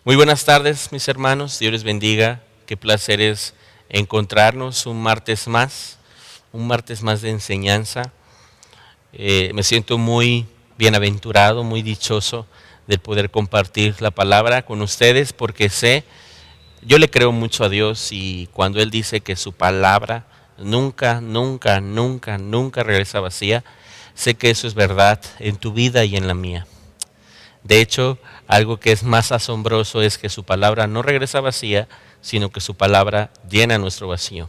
Muy buenas tardes, mis hermanos. Dios les bendiga. Qué placer es encontrarnos un martes más de enseñanza. Me siento muy bienaventurado, muy dichoso de poder compartir la palabra con ustedes porque yo le creo mucho a Dios y cuando Él dice que su palabra nunca regresa vacía, sé que eso es verdad en tu vida y en la mía. De hecho, algo que es más asombroso es que su palabra no regresa vacía, sino que su palabra llena nuestro vacío.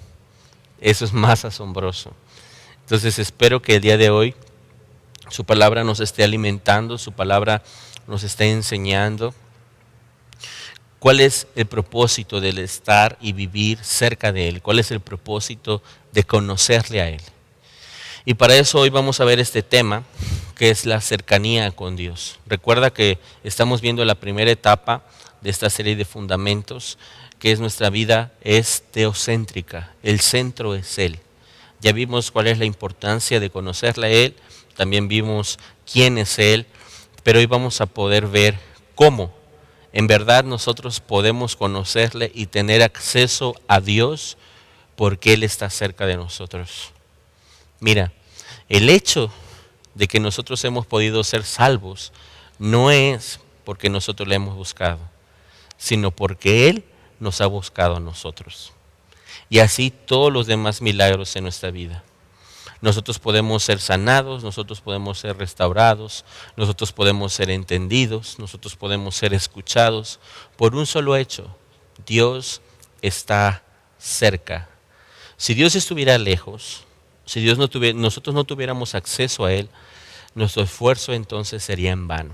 Eso es más asombroso. Entonces espero que el día de hoy su palabra nos esté alimentando, su palabra nos esté enseñando cuál es el propósito del estar y vivir cerca de Él, cuál es el propósito de conocerle a Él. Y para eso hoy vamos a ver este tema, que es la cercanía con Dios. Recuerda que estamos viendo la primera etapa de esta serie de fundamentos, que es nuestra vida es teocéntrica, el centro es Él. Ya vimos cuál es la importancia de conocerle a Él, también vimos quién es Él, pero hoy vamos a poder ver cómo en verdad nosotros podemos conocerle y tener acceso a Dios porque Él está cerca de nosotros. Mira, el hecho de que nosotros hemos podido ser salvos no es porque nosotros le hemos buscado, sino porque Él nos ha buscado a nosotros. Y así todos los demás milagros en nuestra vida. Nosotros podemos ser sanados, nosotros podemos ser restaurados, nosotros podemos ser entendidos, nosotros podemos ser escuchados por un solo hecho: Dios está cerca. Si Dios estuviera lejos, si nosotros no tuviéramos acceso a Él, nuestro esfuerzo entonces sería en vano.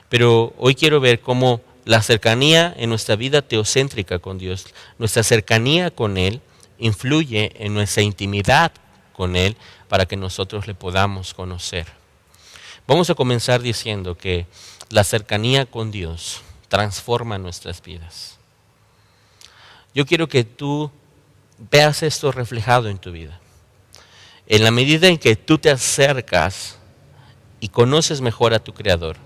Pero hoy quiero ver cómo la cercanía en nuestra vida teocéntrica con Dios, nuestra cercanía con Él, influye en nuestra intimidad con Él para que nosotros le podamos conocer. Vamos a comenzar diciendo que la cercanía con Dios transforma nuestras vidas. Yo quiero que tú veas esto reflejado en tu vida. En la medida en que tú te acercas y conoces mejor a tu Creador,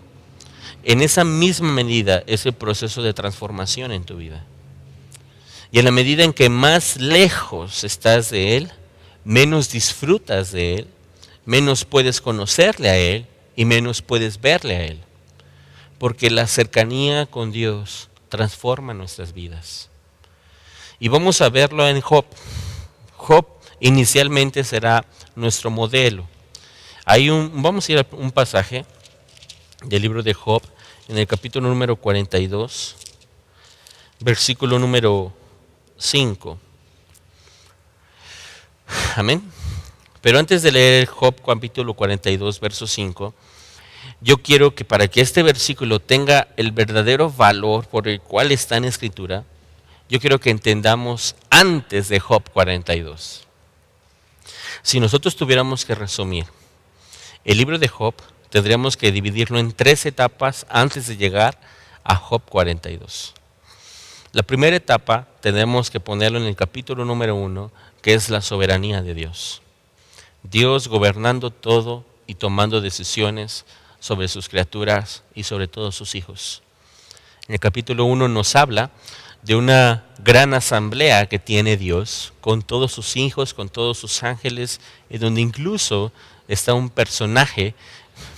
en esa misma medida es el proceso de transformación en tu vida. Y en la medida en que más lejos estás de Él, menos disfrutas de Él, menos puedes conocerle a Él y menos puedes verle a Él. Porque la cercanía con Dios transforma nuestras vidas. Y vamos a verlo en Job. Job inicialmente será nuestro modelo. Vamos a ir a un pasaje del libro de Job, en el capítulo número 42, versículo número 5. Amén. Pero antes de leer Job capítulo 42, verso 5, yo quiero que para que este versículo tenga el verdadero valor por el cual está en Escritura, yo quiero que entendamos antes de Job 42. Si nosotros tuviéramos que resumir el libro de Job, tendríamos que dividirlo en 3 etapas antes de llegar a Job 42. La primera etapa tenemos que ponerlo en el capítulo número 1, que es la soberanía de Dios. Dios gobernando todo y tomando decisiones sobre sus criaturas y sobre todos sus hijos. En el capítulo 1 nos habla de una gran asamblea que tiene Dios con todos sus hijos, con todos sus ángeles, y donde incluso está un personaje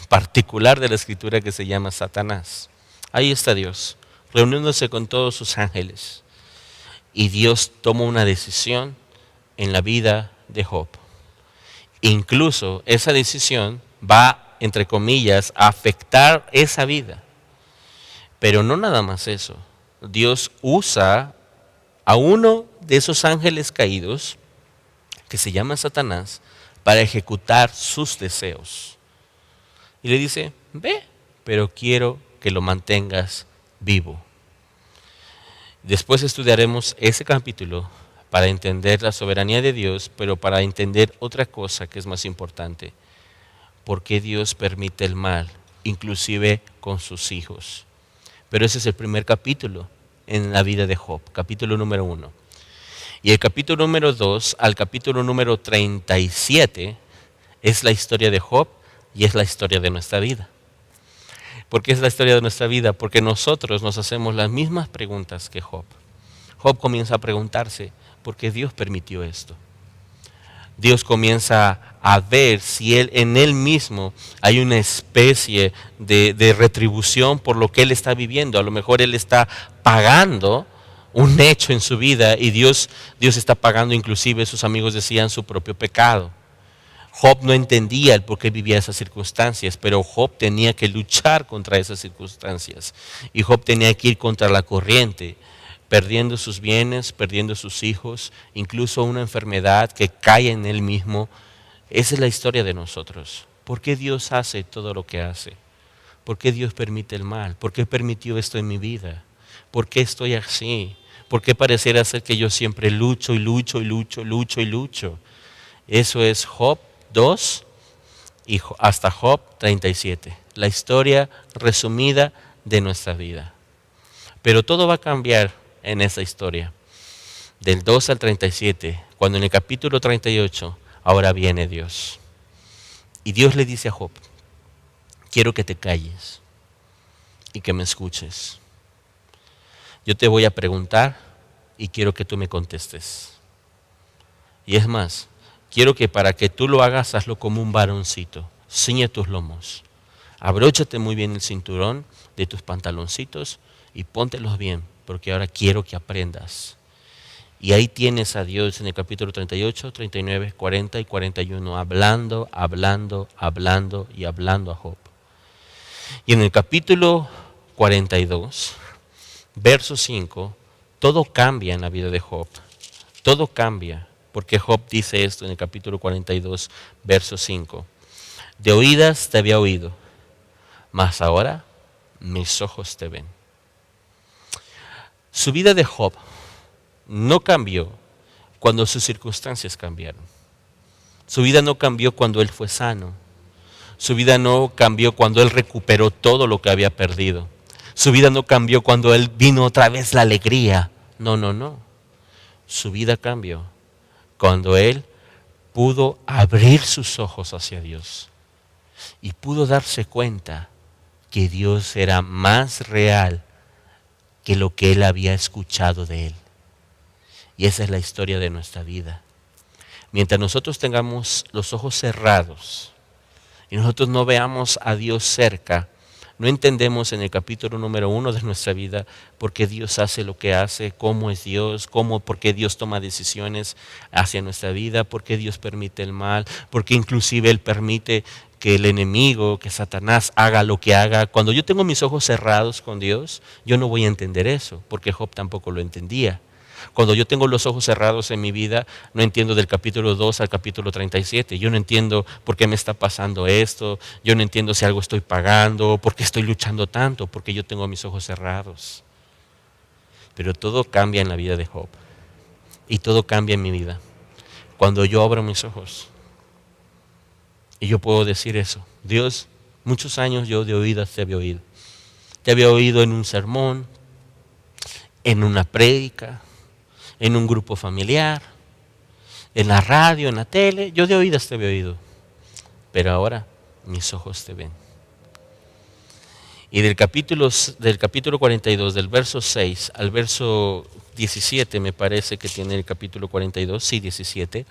particular de la Escritura que se llama Satanás. Ahí está Dios, reuniéndose con todos sus ángeles. Y Dios toma una decisión en la vida de Job. Incluso esa decisión va, entre comillas, a afectar esa vida. Pero no nada más eso. Dios usa a uno de esos ángeles caídos, que se llama Satanás, para ejecutar sus deseos. Y le dice: ve, pero quiero que lo mantengas vivo. Después estudiaremos ese capítulo para entender la soberanía de Dios, pero para entender otra cosa que es más importante: ¿por qué Dios permite el mal, inclusive con sus hijos? Pero ese es el primer capítulo en la vida de Job, capítulo número 1. Y el capítulo número 2 al capítulo número 37 es la historia de Job y es la historia de nuestra vida. ¿Por qué es la historia de nuestra vida? Porque nosotros nos hacemos las mismas preguntas que Job. Job comienza a preguntarse, ¿por qué Dios permitió esto? Dios comienza a ver si en él mismo hay una especie de retribución por lo que él está viviendo. A lo mejor él está pagando un hecho en su vida y Dios está pagando, inclusive sus amigos decían, su propio pecado. Job no entendía el por qué vivía esas circunstancias, pero Job tenía que luchar contra esas circunstancias. Y Job tenía que ir contra la corriente, perdiendo sus bienes, perdiendo sus hijos, incluso una enfermedad que cae en él mismo. Esa es la historia de nosotros. ¿Por qué Dios hace todo lo que hace? ¿Por qué Dios permite el mal? ¿Por qué permitió esto en mi vida? ¿Por qué estoy así? ¿Por qué pareciera ser que yo siempre lucho y lucho y lucho y lucho y lucho? Eso es Job 2 y hasta Job 37. La historia resumida de nuestra vida. Pero todo va a cambiar en esa historia. Del 2 al 37, cuando en el capítulo 38, ahora viene Dios. Y Dios le dice a Job, quiero que te calles y que me escuches. Yo te voy a preguntar y quiero que tú me contestes. Y es más, quiero que para que tú lo hagas, hazlo como un varoncito. Ciñe tus lomos. Abróchate muy bien el cinturón de tus pantaloncitos y póntelos bien, porque ahora quiero que aprendas. Y ahí tienes a Dios en el capítulo 38, 39, 40 y 41, hablando y hablando a Job. Y en el capítulo 42, verso 5, todo cambia en la vida de Job. Todo cambia, porque Job dice esto en el capítulo 42, verso 5. De oídas te había oído, mas ahora mis ojos te ven. Su vida de Job no cambió cuando sus circunstancias cambiaron. Su vida no cambió cuando él fue sano. Su vida no cambió cuando él recuperó todo lo que había perdido. Su vida no cambió cuando él vino otra vez la alegría. No. Su vida cambió cuando él pudo abrir sus ojos hacia Dios y pudo darse cuenta que Dios era más real que lo que él había escuchado de él. Y esa es la historia de nuestra vida. Mientras nosotros tengamos los ojos cerrados y nosotros no veamos a Dios cerca, no entendemos en el capítulo número 1 de nuestra vida por qué Dios hace lo que hace, cómo es Dios, por qué Dios toma decisiones hacia nuestra vida, por qué Dios permite el mal, por qué inclusive Él permite que el enemigo, que Satanás haga lo que haga. Cuando yo tengo mis ojos cerrados con Dios, yo no voy a entender eso, porque Job tampoco lo entendía. Cuando yo tengo los ojos cerrados en mi vida, no entiendo del capítulo 2 al capítulo 37. Yo no entiendo por qué me está pasando esto. Yo no entiendo si algo estoy pagando, por qué estoy luchando tanto, porque yo tengo mis ojos cerrados. Pero todo cambia en la vida de Job. Y todo cambia en mi vida. Cuando yo abro mis ojos. Y yo puedo decir eso. Dios, muchos años yo de oídas te había oído. Te había oído en un sermón, en una prédica, en un grupo familiar, en la radio, en la tele. Yo de oídas te había oído, pero ahora mis ojos te ven. Y del capítulo 42, del verso 6 al verso 17, me parece que tiene el capítulo 42, sí, 17,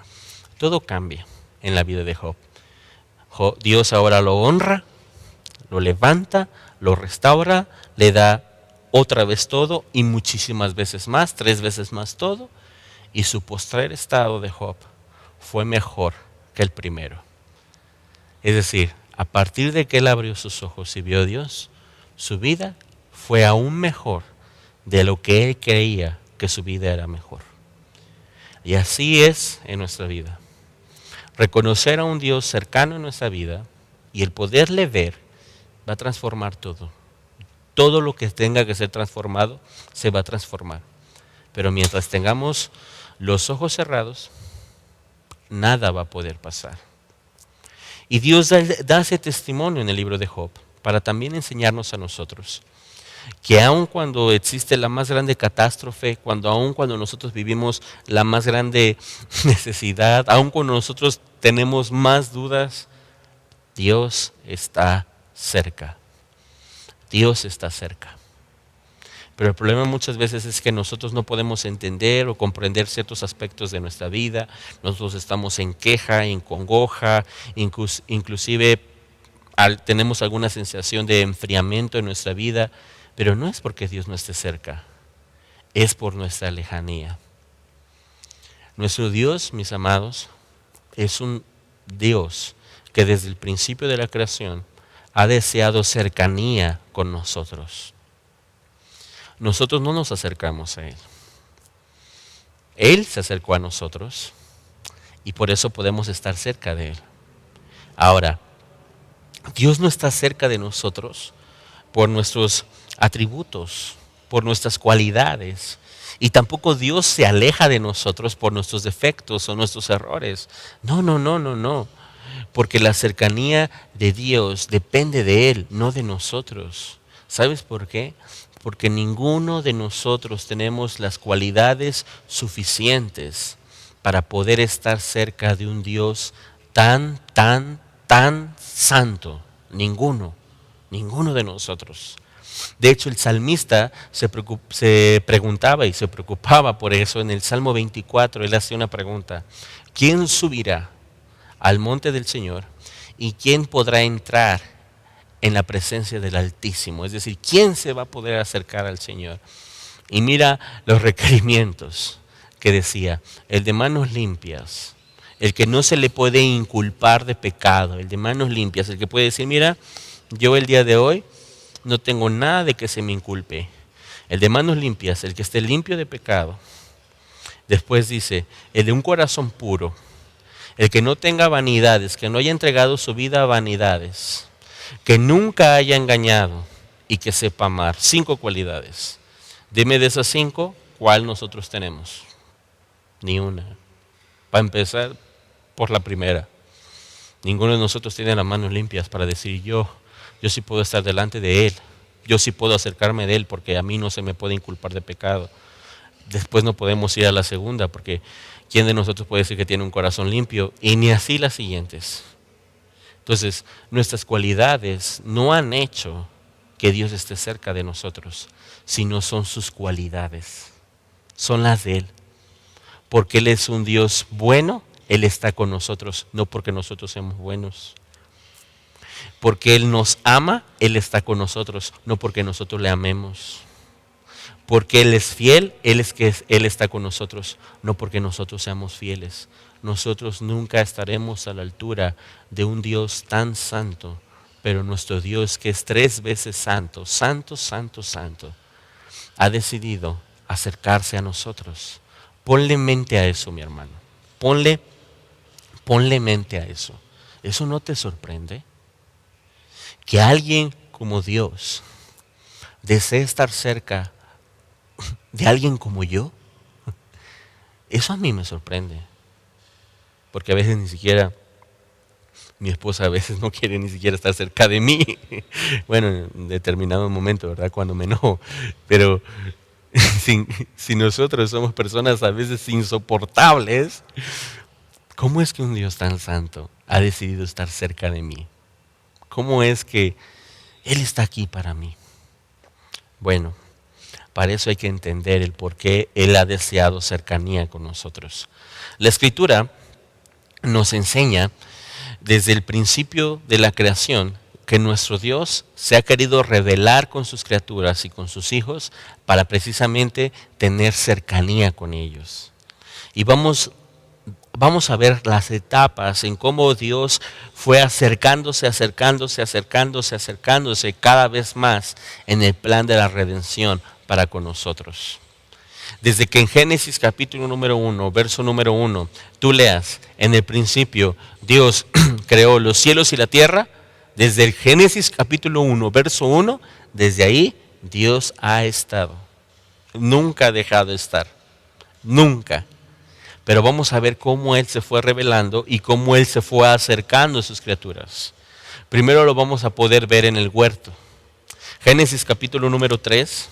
todo cambia en la vida de Job. Dios ahora lo honra, lo levanta, lo restaura, le da otra vez todo y muchísimas veces más, 3 veces más todo. Y su postrer estado de Job fue mejor que el primero. Es decir, a partir de que él abrió sus ojos y vio a Dios, su vida fue aún mejor de lo que él creía que su vida era mejor. Y así es en nuestra vida. Reconocer a un Dios cercano en nuestra vida y el poderle ver va a transformar todo. Todo lo que tenga que ser transformado se va a transformar. Pero mientras tengamos los ojos cerrados, nada va a poder pasar. Y Dios da ese testimonio en el libro de Job para también enseñarnos a nosotros que aun cuando existe la más grande catástrofe, aun cuando nosotros vivimos la más grande necesidad, aun cuando nosotros tenemos más dudas, Dios está cerca. Dios está cerca. Pero el problema muchas veces es que nosotros no podemos entender o comprender ciertos aspectos de nuestra vida. Nosotros estamos en queja, en congoja, inclusive tenemos alguna sensación de enfriamiento en nuestra vida, pero no es porque Dios no esté cerca, es por nuestra lejanía. Nuestro Dios, mis amados, es un Dios que desde el principio de la creación ha deseado cercanía con nosotros. Nosotros no nos acercamos a Él. Él se acercó a nosotros y por eso podemos estar cerca de Él. Ahora, Dios no está cerca de nosotros por nuestros atributos, por nuestras cualidades. Y tampoco Dios se aleja de nosotros por nuestros defectos o nuestros errores. No. Porque la cercanía de Dios depende de Él, no de nosotros. ¿Sabes por qué? Porque ninguno de nosotros tenemos las cualidades suficientes para poder estar cerca de un Dios tan santo. Ninguno de nosotros. De hecho, el salmista se preguntaba y se preocupaba por eso. En el Salmo 24, él hacía una pregunta: ¿quién subirá al monte del Señor y quién podrá entrar en la presencia del Altísimo? Es decir, ¿quién se va a poder acercar al Señor? Y mira los requerimientos que decía: el de manos limpias, el que no se le puede inculpar de pecado, el de manos limpias, el que puede decir: mira, yo el día de hoy no tengo nada de que se me inculpe. El de manos limpias, el que esté limpio de pecado. Después dice: el de un corazón puro, el que no tenga vanidades, que no haya entregado su vida a vanidades, que nunca haya engañado y que sepa amar. 5 cualidades. Dime de esas 5, ¿cuál nosotros tenemos? Ni una. Para empezar, por la primera. Ninguno de nosotros tiene las manos limpias para decir: yo sí puedo estar delante de Él. Yo sí puedo acercarme de Él porque a mí no se me puede inculpar de pecado. Después no podemos ir a la segunda porque ¿quién de nosotros puede decir que tiene un corazón limpio? Y ni así las siguientes. Entonces, nuestras cualidades no han hecho que Dios esté cerca de nosotros, sino son sus cualidades. Son las de Él. Porque Él es un Dios bueno, Él está con nosotros, no porque nosotros seamos buenos. Porque Él nos ama, Él está con nosotros, no porque nosotros le amemos. Porque Él es fiel, Él está con nosotros, no porque nosotros seamos fieles. Nosotros nunca estaremos a la altura de un Dios tan santo, pero nuestro Dios, que es 3 veces santo, ha decidido acercarse a nosotros. Ponle mente a eso, mi hermano. Ponle mente a eso. ¿Eso no te sorprende? Que alguien como Dios desee estar cerca de alguien como yo. Eso a mí me sorprende. Porque a veces ni siquiera, mi esposa a veces no quiere ni siquiera estar cerca de mí. Bueno, en determinado momento, ¿verdad? Cuando me enojo. Pero si nosotros somos personas a veces insoportables, ¿cómo es que un Dios tan santo ha decidido estar cerca de mí? ¿Cómo es que Él está aquí para mí? Bueno, para eso hay que entender el por qué Él ha deseado cercanía con nosotros. La Escritura nos enseña desde el principio de la creación que nuestro Dios se ha querido revelar con sus criaturas y con sus hijos para precisamente tener cercanía con ellos. Y vamos a ver las etapas en cómo Dios fue acercándose cada vez más en el plan de la redención para con nosotros. Desde que en Génesis capítulo número 1, verso número 1, tú leas: en el principio Dios creó los cielos y la tierra. Desde el Génesis capítulo 1, verso 1, desde ahí Dios ha estado. Nunca ha dejado de estar. Nunca. Pero vamos a ver cómo Él se fue revelando y cómo Él se fue acercando a sus criaturas. Primero lo vamos a poder ver en el huerto. Génesis capítulo número 3,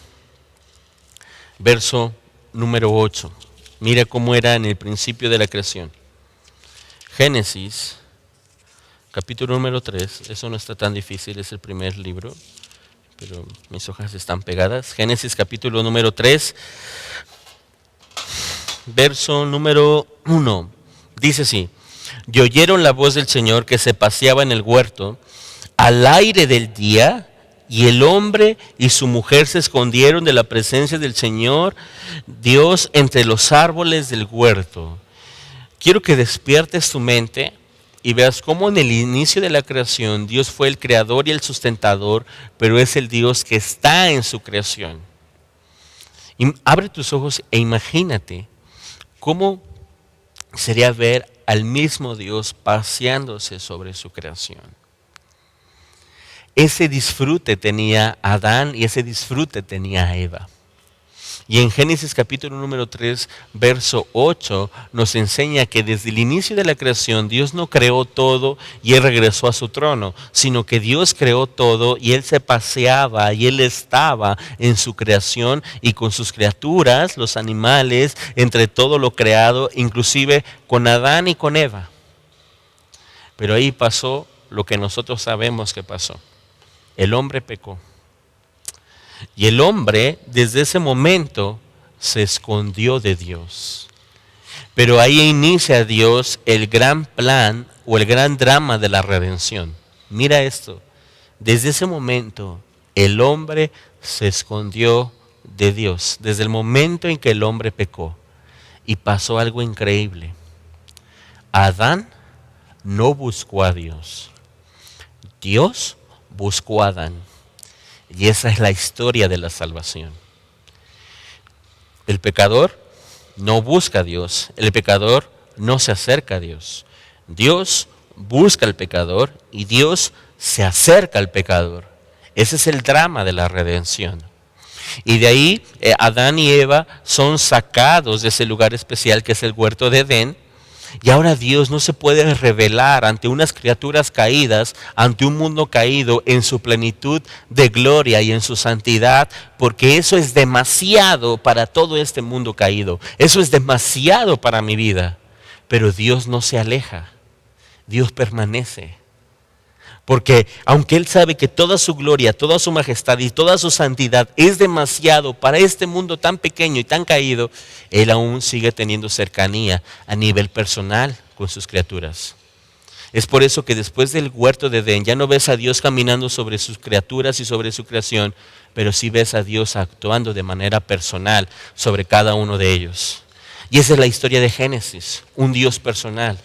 verso número 8. Mira cómo era en el principio de la creación. Génesis capítulo número 3, eso no está tan difícil, es el primer libro. pero mis hojas están pegadas. Génesis capítulo número 3, verso número 1. Dice así: y oyeron la voz del Señor que se paseaba en el huerto al aire del día, y el hombre y su mujer se escondieron de la presencia del Señor Dios entre los árboles del huerto. Quiero que despiertes tu mente y veas cómo en el inicio de la creación Dios fue el creador y el sustentador, pero es el Dios que está en su creación. Y abre tus ojos e imagínate cómo sería ver al mismo Dios paseándose sobre su creación. Ese disfrute tenía Adán y ese disfrute tenía Eva. Y en Génesis capítulo número 3, verso 8, nos enseña que desde el inicio de la creación Dios no creó todo y Él regresó a su trono, sino que Dios creó todo y Él se paseaba y Él estaba en su creación y con sus criaturas, los animales, entre todo lo creado, inclusive con Adán y con Eva. Pero ahí pasó lo que nosotros sabemos que pasó. El hombre pecó. Y el hombre desde ese momento se escondió de Dios. Pero ahí inicia Dios el gran plan o el gran drama de la redención. Mira esto, desde ese momento el hombre se escondió de Dios, desde el momento en que el hombre pecó. Y pasó algo increíble. Adán no buscó a Dios. Dios buscó a Adán. Y esa es la historia de la salvación. El pecador no busca a Dios. El pecador no se acerca a Dios. Dios busca al pecador y Dios se acerca al pecador. Ese es el drama de la redención. Y de ahí Adán y Eva son sacados de ese lugar especial que es el huerto de Edén. Y ahora Dios no se puede revelar ante unas criaturas caídas, ante un mundo caído en su plenitud de gloria y en su santidad, porque eso es demasiado para todo este mundo caído. Eso es demasiado para mi vida. Pero Dios no se aleja, Dios permanece. Porque aunque Él sabe que toda su gloria, toda su majestad y toda su santidad es demasiado para este mundo tan pequeño y tan caído, Él aún sigue teniendo cercanía a nivel personal con sus criaturas. Es por eso que después del huerto de Edén ya no ves a Dios caminando sobre sus criaturas y sobre su creación, pero sí ves a Dios actuando de manera personal sobre cada uno de ellos. Y esa es la historia de Génesis, un Dios personal.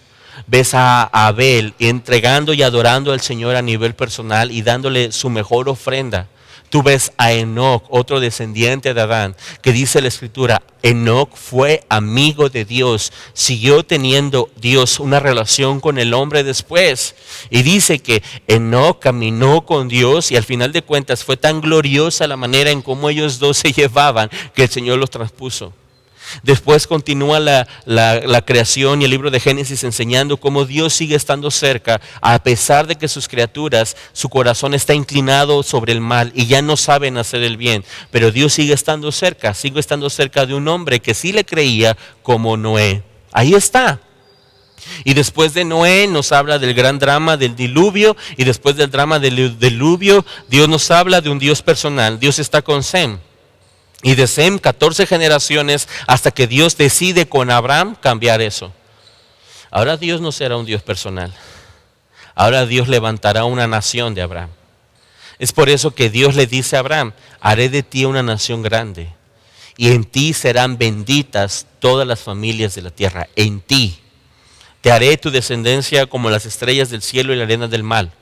Ves a Abel entregando y adorando al Señor a nivel personal y dándole su mejor ofrenda. Tú ves a Enoc, otro descendiente de Adán, que dice la Escritura, Enoc fue amigo de Dios, siguió teniendo Dios una relación con el hombre después. Y dice que Enoc caminó con Dios y al final de cuentas fue tan gloriosa la manera en cómo ellos dos se llevaban que el Señor los transpuso. Después continúa la creación y el libro de Génesis enseñando cómo Dios sigue estando cerca a pesar de que sus criaturas, su corazón está inclinado sobre el mal y ya no saben hacer el bien. Pero Dios sigue estando cerca de un hombre que sí le creía como Noé. Ahí está. Y después de Noé nos habla del gran drama del diluvio y después del drama del diluvio Dios nos habla de un Dios personal. Dios está con Sem. Y de Sem 14 generaciones hasta que Dios decide con Abraham cambiar eso. Ahora Dios no será un Dios personal. Ahora Dios levantará una nación de Abraham. Es por eso que Dios le dice a Abraham, haré de ti una nación grande. Y en ti serán benditas todas las familias de la tierra. En ti. Te haré tu descendencia como las estrellas del cielo y la arena del mar.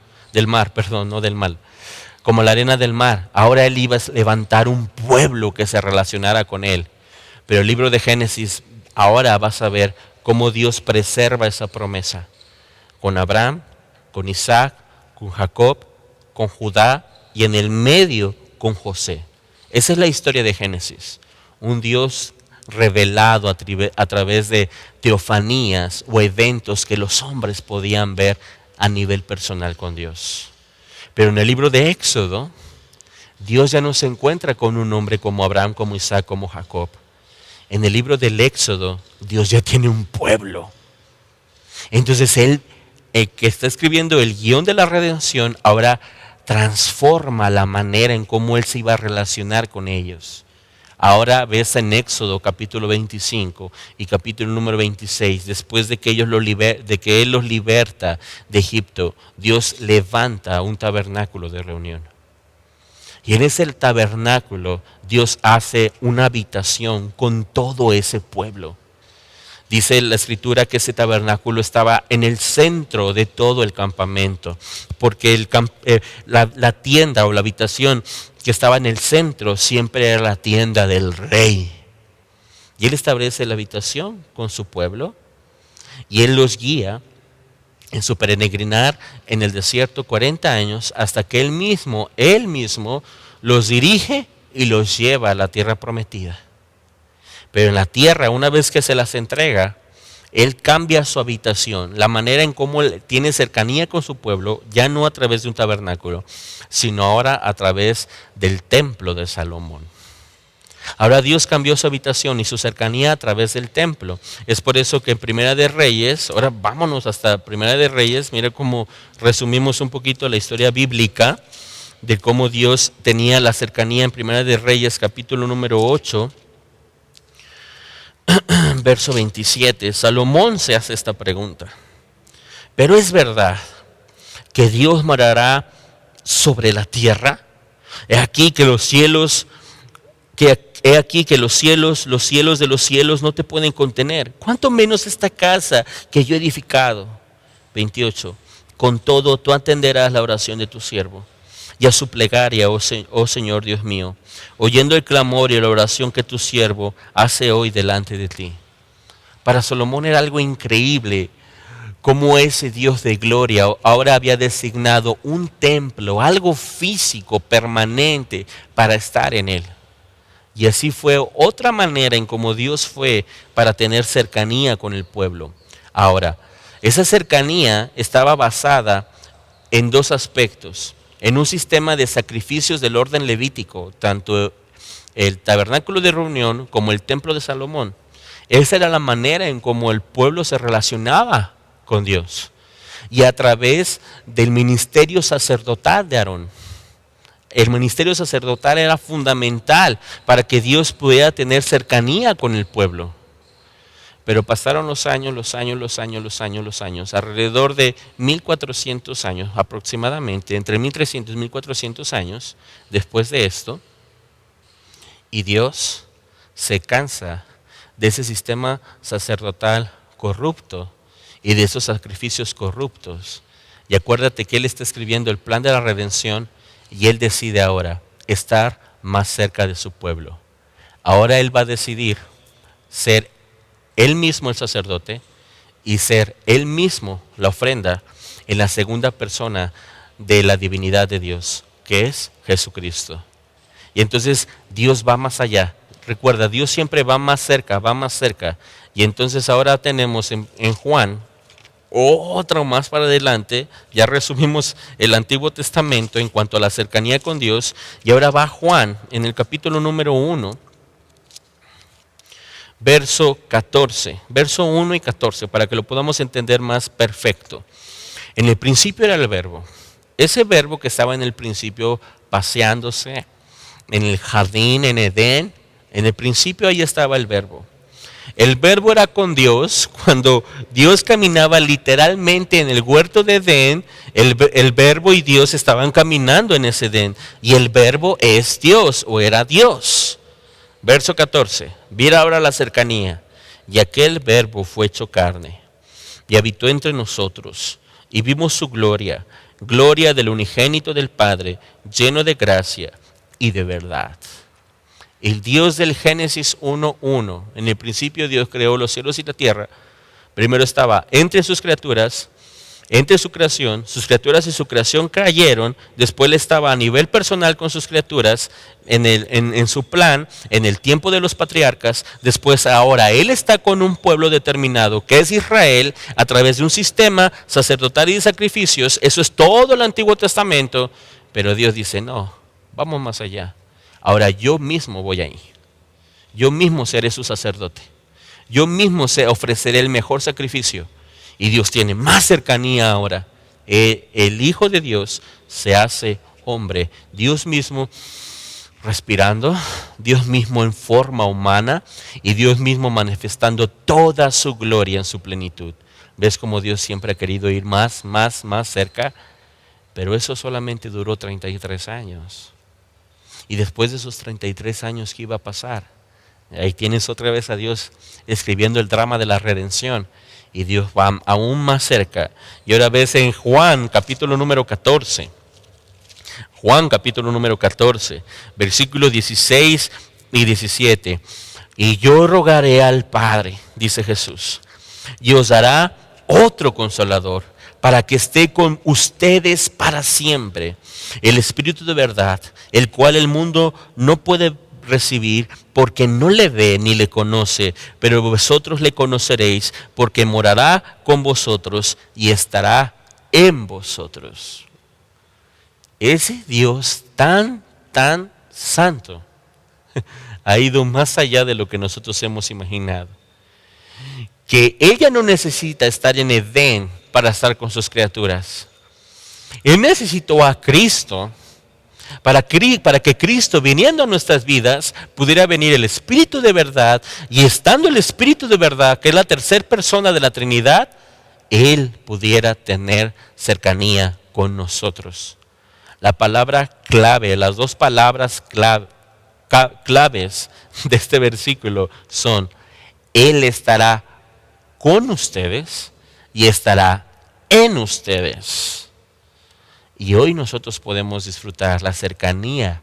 Como la arena del mar. Ahora Él iba a levantar un pueblo que se relacionara con Él. Pero el libro de Génesis, ahora vas a ver cómo Dios preserva esa promesa. Con Abraham, con Isaac, con Jacob, con Judá y en el medio con José. Esa es la historia de Génesis. Un Dios revelado a través de teofanías o eventos que los hombres podían ver a nivel personal con Dios. Pero en el libro de Éxodo, Dios ya no se encuentra con un hombre como Abraham, como Isaac, como Jacob. En el libro del Éxodo, Dios ya tiene un pueblo. Entonces Él, el que está escribiendo el guión de la redención, ahora transforma la manera en cómo Él se iba a relacionar con ellos. Ahora ves en Éxodo capítulo 25 y capítulo número 26, después de que, Él los liberta de Egipto, Dios levanta un tabernáculo de reunión. Y en ese tabernáculo Dios hace una habitación con todo ese pueblo. Dice la Escritura que ese tabernáculo estaba en el centro de todo el campamento, porque la tienda o la habitación que estaba en el centro siempre era la tienda del rey. Y Él establece la habitación con su pueblo y Él los guía en su peregrinar en el desierto 40 años hasta que Él mismo los dirige y los lleva a la tierra prometida. Pero en la tierra, una vez que se las entrega, Él cambia su habitación, la manera en cómo Él tiene cercanía con su pueblo, ya no a través de un tabernáculo, sino ahora a través del templo de Salomón. Ahora Dios cambió su habitación y su cercanía a través del templo. Es por eso que en Primera de Reyes, ahora vámonos hasta Primera de Reyes, mira cómo resumimos un poquito la historia bíblica de cómo Dios tenía la cercanía en Primera de Reyes, capítulo número 8. Verso 27, Salomón se hace esta pregunta: ¿pero es verdad que Dios morará sobre la tierra? He aquí que los cielos los cielos de los cielos no te pueden contener. ¿Cuánto menos esta casa que yo he edificado? 28, con todo tú atenderás la oración de tu siervo y a su plegaria, oh Señor Dios mío, oyendo el clamor y la oración que tu siervo hace hoy delante de ti. Para Salomón era algo increíble cómo ese Dios de gloria ahora había designado un templo, algo físico, permanente, para estar en él. Y así fue otra manera en cómo Dios fue para tener cercanía con el pueblo. Ahora, esa cercanía estaba basada en dos aspectos: en un sistema de sacrificios del orden levítico, tanto el tabernáculo de reunión como el templo de Salomón. Esa era la manera en cómo el pueblo se relacionaba con Dios. Y a través del ministerio sacerdotal de Aarón. El ministerio sacerdotal era fundamental para que Dios pudiera tener cercanía con el pueblo. Pero pasaron los años, alrededor de 1400 años aproximadamente, entre 1300 y 1400 años después de esto, y Dios se cansa de ese sistema sacerdotal corrupto y de esos sacrificios corruptos. Y acuérdate que Él está escribiendo el plan de la redención y Él decide ahora estar más cerca de su pueblo. Ahora Él va a decidir ser Él mismo el sacerdote y ser Él mismo la ofrenda en la segunda persona de la divinidad de Dios, que es Jesucristo. Y entonces Dios va más allá. Recuerda, Dios siempre va más cerca, va más cerca. Y entonces ahora tenemos en Juan, otro más para adelante, ya resumimos el Antiguo Testamento en cuanto a la cercanía con Dios, y ahora va Juan en el capítulo número 1, verso 1 y 14, para que lo podamos entender más perfecto. En el principio era el verbo, ese verbo que estaba en el principio paseándose en el jardín, en Edén. En el principio ahí estaba el verbo. El verbo era con Dios. Cuando Dios caminaba literalmente en el huerto de Edén, el verbo y Dios estaban caminando en ese Edén. Y el verbo es Dios, o era Dios. Verso 14. Mira ahora la cercanía. Y aquel verbo fue hecho carne y habitó entre nosotros. Y vimos su gloria, gloria del unigénito del Padre, lleno de gracia y de verdad. El Dios del Génesis 1:1, en el principio Dios creó los cielos y la tierra. Primero estaba entre sus criaturas, entre su creación, sus criaturas y su creación cayeron. Después Él estaba a nivel personal con sus criaturas, en su plan, en el tiempo de los patriarcas. Después ahora Él está con un pueblo determinado, que es Israel, a través de un sistema sacerdotal y de sacrificios. Eso es todo el Antiguo Testamento. Pero Dios dice, no, vamos más allá. Ahora yo mismo voy ahí. Yo mismo seré su sacerdote. Yo mismo ofreceré el mejor sacrificio. Y Dios tiene más cercanía ahora. El Hijo de Dios se hace hombre, Dios mismo respirando, Dios mismo en forma humana y Dios mismo manifestando toda su gloria en su plenitud. ¿Ves cómo Dios siempre ha querido ir más cerca? Pero eso solamente duró 33 años. Y después de esos 33 años, ¿qué iba a pasar? Ahí tienes otra vez a Dios escribiendo el drama de la redención. Y Dios va aún más cerca. Y ahora ves en Juan capítulo número 14. Juan capítulo número 14, versículos 16 y 17. Y yo rogaré al Padre, dice Jesús, y os dará otro consolador para que esté con ustedes para siempre. El Espíritu de verdad, el cual el mundo no puede recibir porque no le ve ni le conoce, pero vosotros le conoceréis porque morará con vosotros y estará en vosotros. Ese Dios tan santo ha ido más allá de lo que nosotros hemos imaginado. Que ella no necesita estar en Edén para estar con sus criaturas. Él necesitó a Cristo para que Cristo, viniendo a nuestras vidas, pudiera venir el Espíritu de verdad, y estando el Espíritu de verdad, que es la tercera persona de la Trinidad, Él pudiera tener cercanía con nosotros. La palabra clave, las dos palabras claves de este versículo son: Él estará con ustedes y estará en ustedes. Y hoy nosotros podemos disfrutar la cercanía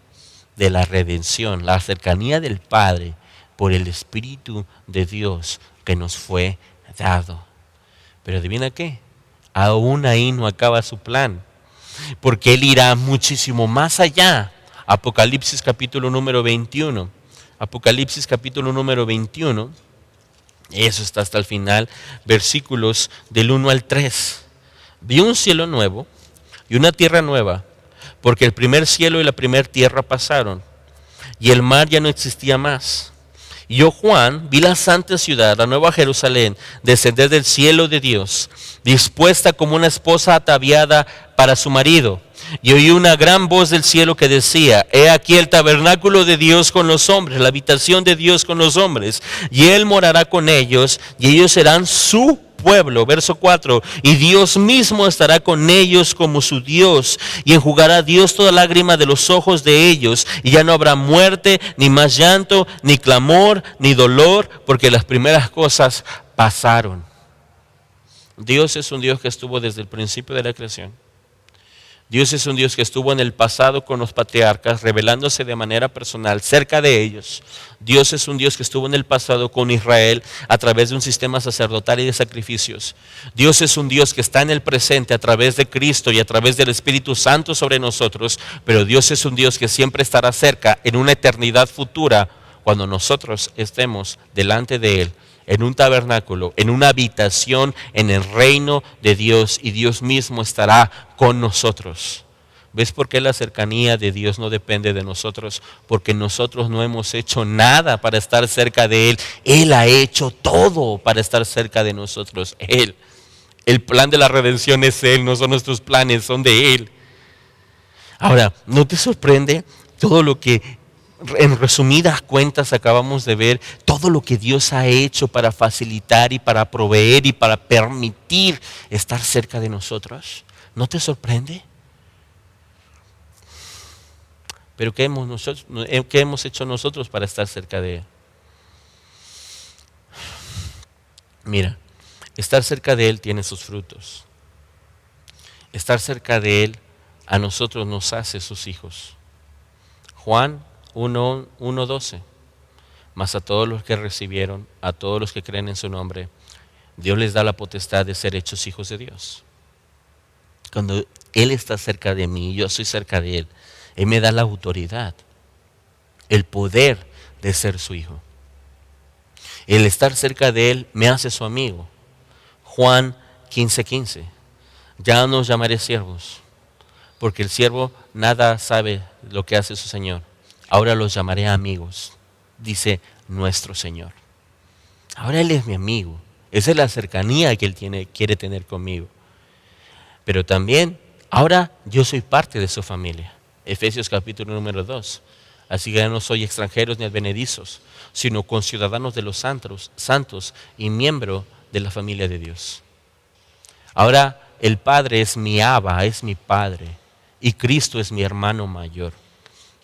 de la redención, la cercanía del Padre por el Espíritu de Dios que nos fue dado. Pero adivina qué, aún ahí no acaba su plan, porque Él irá muchísimo más allá. Apocalipsis capítulo número 21. Apocalipsis capítulo número 21. Eso está hasta el final, versículos del 1 al 3. Vi un cielo nuevo y una tierra nueva, porque el primer cielo y la primera tierra pasaron, y el mar ya no existía más. Y yo, Juan, vi la santa ciudad, la nueva Jerusalén, descender del cielo de Dios, dispuesta como una esposa ataviada para su marido. Y oí una gran voz del cielo que decía: he aquí el tabernáculo de Dios con los hombres, la habitación de Dios con los hombres, y Él morará con ellos, y ellos serán su pueblo. Verso 4, y Dios mismo estará con ellos como su Dios, y enjugará Dios toda lágrima de los ojos de ellos, y ya no habrá muerte, ni más llanto, ni clamor, ni dolor, porque las primeras cosas pasaron. Dios es un Dios que estuvo desde el principio de la creación. Dios es un Dios que estuvo en el pasado con los patriarcas, revelándose de manera personal cerca de ellos. Dios es un Dios que estuvo en el pasado con Israel a través de un sistema sacerdotal y de sacrificios. Dios es un Dios que está en el presente a través de Cristo y a través del Espíritu Santo sobre nosotros, pero Dios es un Dios que siempre estará cerca en una eternidad futura cuando nosotros estemos delante de Él, en un tabernáculo, en una habitación en el reino de Dios, y Dios mismo estará con nosotros. ¿Ves por qué la cercanía de Dios no depende de nosotros? Porque nosotros no hemos hecho nada para estar cerca de Él. Él ha hecho todo para estar cerca de nosotros. Él. El plan de la redención es Él, no son nuestros planes, son de Él. Ahora, ¿no te sorprende todo lo que en resumidas cuentas acabamos de ver? Todo lo que Dios ha hecho para facilitar y para proveer y para permitir estar cerca de nosotros. ¿No te sorprende? Pero ¿qué hemos hecho nosotros para estar cerca de Él? Mira, estar cerca de Él tiene sus frutos. Estar cerca de Él a nosotros nos hace sus hijos. Juan 1:12. Mas a todos los que recibieron, a todos los que creen en su nombre, Dios les da la potestad de ser hechos hijos de Dios. Cuando Él está cerca de mí y yo soy cerca de Él, Él me da la autoridad, el poder de ser su hijo. El estar cerca de Él me hace su amigo. Juan 15:15. Ya no os llamaré siervos, porque el siervo nada sabe lo que hace su Señor. Ahora los llamaré amigos, dice nuestro Señor. Ahora Él es mi amigo. Esa es la cercanía que Él quiere tener conmigo. Pero también, ahora yo soy parte de su familia. Efesios capítulo número 2. Así que ya no soy extranjeros ni advenedizos, sino conciudadanos de los santos y miembro de la familia de Dios. Ahora el Padre es mi Abba, es mi Padre, y Cristo es mi hermano mayor.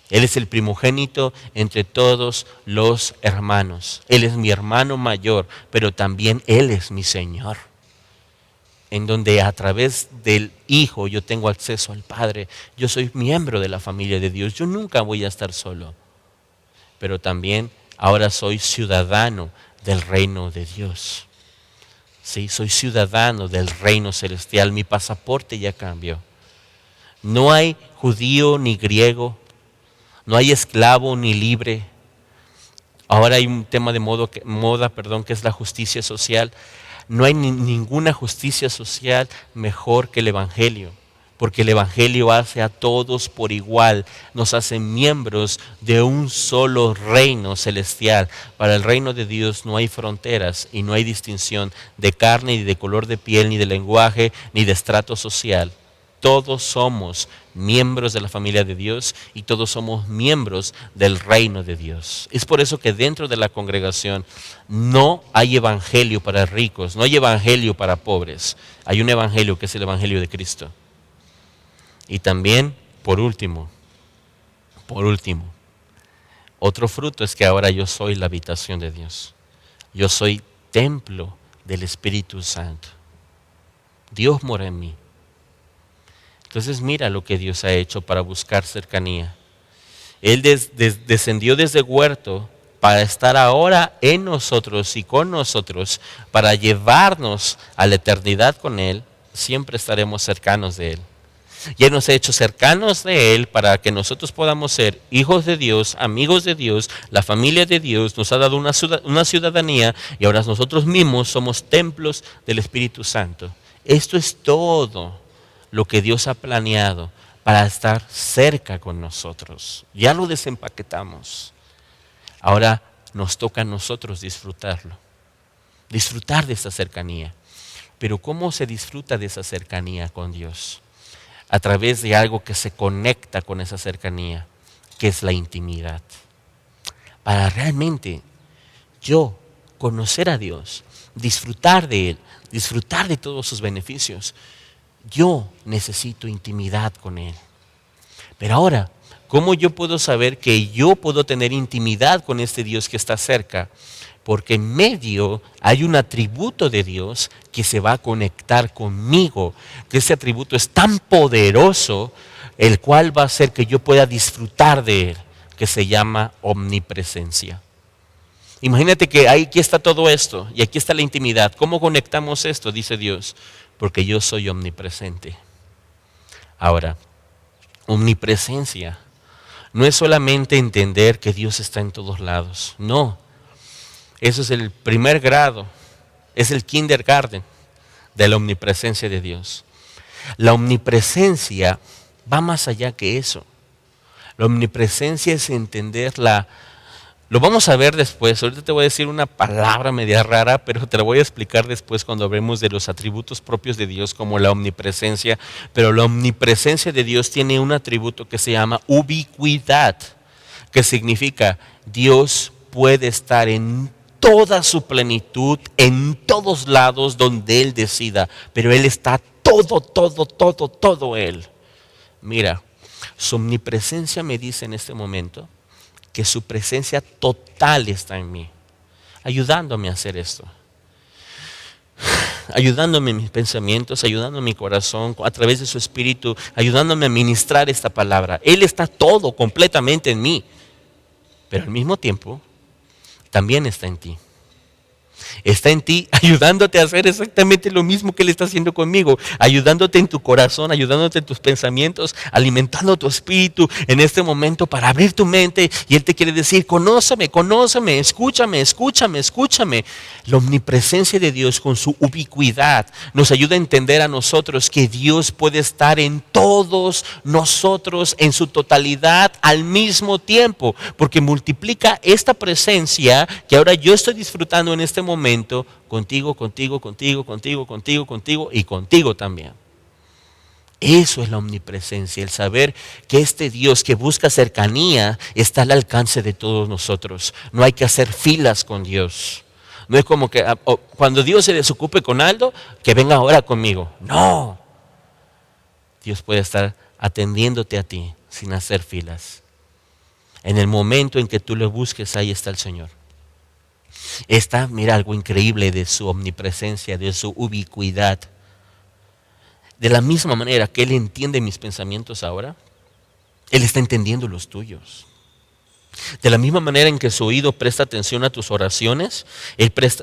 Él es el primogénito entre todos los hermanos. Él es mi hermano mayor, pero también Él es mi Señor. En donde a través del Hijo yo tengo acceso al Padre. Yo soy miembro de la familia de Dios. Yo nunca voy a estar solo. Pero también ahora soy ciudadano del reino de Dios. Sí, soy ciudadano del reino celestial. Mi pasaporte ya cambió. No hay judío ni griego. No hay esclavo ni libre. Ahora hay un tema de moda, que es la justicia social. No hay ninguna justicia social mejor que el Evangelio, porque el Evangelio hace a todos por igual, nos hace miembros de un solo reino celestial. Para el reino de Dios no hay fronteras y no hay distinción de carne, ni de color de piel, ni de lenguaje, ni de estrato social. Todos somos miembros de la familia de Dios y todos somos miembros del reino de Dios. Es por eso que dentro de la congregación no hay evangelio para ricos, no hay evangelio para pobres. Hay un evangelio que es el evangelio de Cristo. Y también, por último, otro fruto es que ahora yo soy la habitación de Dios. Yo soy templo del Espíritu Santo. Dios mora en mí. Entonces mira lo que Dios ha hecho para buscar cercanía. Él descendió desde el huerto para estar ahora en nosotros y con nosotros, para llevarnos a la eternidad con Él. Siempre estaremos cercanos de Él. Y Él nos ha hecho cercanos de Él para que nosotros podamos ser hijos de Dios, amigos de Dios, la familia de Dios. Nos ha dado una ciudadanía y ahora nosotros mismos somos templos del Espíritu Santo. Esto es todo lo que Dios ha planeado para estar cerca con nosotros. Ya lo desempaquetamos. Ahora nos toca a nosotros disfrutarlo. Disfrutar de esa cercanía. Pero ¿cómo se disfruta de esa cercanía con Dios? A través de algo que se conecta con esa cercanía, que es la intimidad. Para realmente yo conocer a Dios, disfrutar de Él, disfrutar de todos sus beneficios, yo necesito intimidad con Él. Pero ahora, ¿cómo yo puedo saber que yo puedo tener intimidad con este Dios que está cerca? Porque en medio hay un atributo de Dios que se va a conectar conmigo, que ese atributo es tan poderoso, el cual va a hacer que yo pueda disfrutar de Él, que se llama omnipresencia. Imagínate que aquí está todo esto y aquí está la intimidad. ¿Cómo conectamos esto? Dice Dios, porque yo soy omnipresente. Ahora, omnipresencia no es solamente entender que Dios está en todos lados. No, eso es el primer grado, es el kindergarten de la omnipresencia de Dios. La omnipresencia va más allá que eso. La omnipresencia es entender lo vamos a ver después. Ahorita te voy a decir una palabra media rara, pero te la voy a explicar después cuando hablemos de los atributos propios de Dios como la omnipresencia. Pero la omnipresencia de Dios tiene un atributo que se llama ubicuidad, que significa Dios puede estar en toda su plenitud, en todos lados donde Él decida, pero Él está todo Él. Mira, su omnipresencia me dice en este momento que su presencia total está en mí, ayudándome a hacer esto, ayudándome en mis pensamientos, ayudándome en mi corazón, a través de su espíritu, ayudándome a ministrar esta palabra. Él está todo completamente en mí, pero al mismo tiempo también está en ti. Está en ti ayudándote a hacer exactamente lo mismo que Él está haciendo conmigo, ayudándote en tu corazón, ayudándote en tus pensamientos, alimentando tu espíritu en este momento para abrir tu mente. Y Él te quiere decir, conóceme, escúchame. La omnipresencia de Dios con su ubicuidad nos ayuda a entender a nosotros que Dios puede estar en todos nosotros en su totalidad al mismo tiempo, porque multiplica esta presencia que ahora yo estoy disfrutando en este momento contigo y contigo también. Eso es la omnipresencia, el saber que este Dios que busca cercanía está al alcance de todos nosotros. No hay que hacer filas con Dios. No es como que cuando Dios se desocupe con algo, que venga ahora conmigo. No. Dios puede estar atendiéndote a ti sin hacer filas. En el momento en que tú lo busques, ahí está el Señor. Mira algo increíble de su omnipresencia, de su ubicuidad. De la misma manera que Él entiende mis pensamientos ahora, Él está entendiendo los tuyos. De la misma manera en que su oído presta atención a tus oraciones,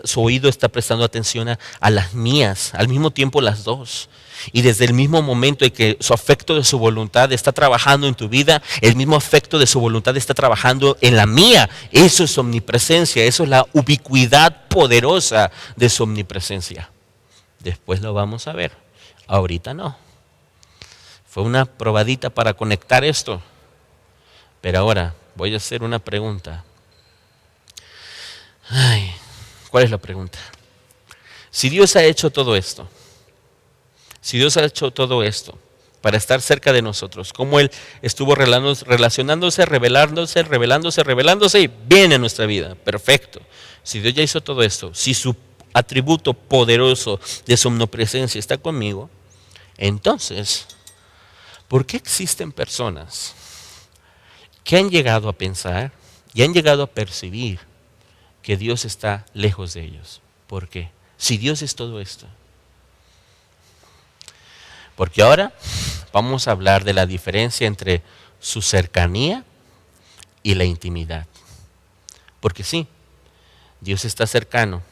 su oído está prestando atención a las mías, al mismo tiempo las dos. Y desde el mismo momento en que su afecto de su voluntad está trabajando en tu vida, el mismo afecto de su voluntad está trabajando en la mía. Eso es omnipresencia, eso es la ubicuidad poderosa de su omnipresencia. Después lo vamos a ver, ahorita no. Fue una probadita para conectar esto. Pero ahora voy a hacer una pregunta. ¿Cuál es la pregunta? Si Dios ha hecho todo esto, para estar cerca de nosotros, como Él estuvo relacionándose, revelándose y viene a nuestra vida, perfecto. Si Dios ya hizo todo esto, si su atributo poderoso de su omnipresencia está conmigo, entonces, ¿por qué existen personas que han llegado a pensar y han llegado a percibir que Dios está lejos de ellos? ¿Por qué? Si Dios es todo esto. Porque ahora vamos a hablar de la diferencia entre su cercanía y la intimidad. Porque sí, Dios está cercano,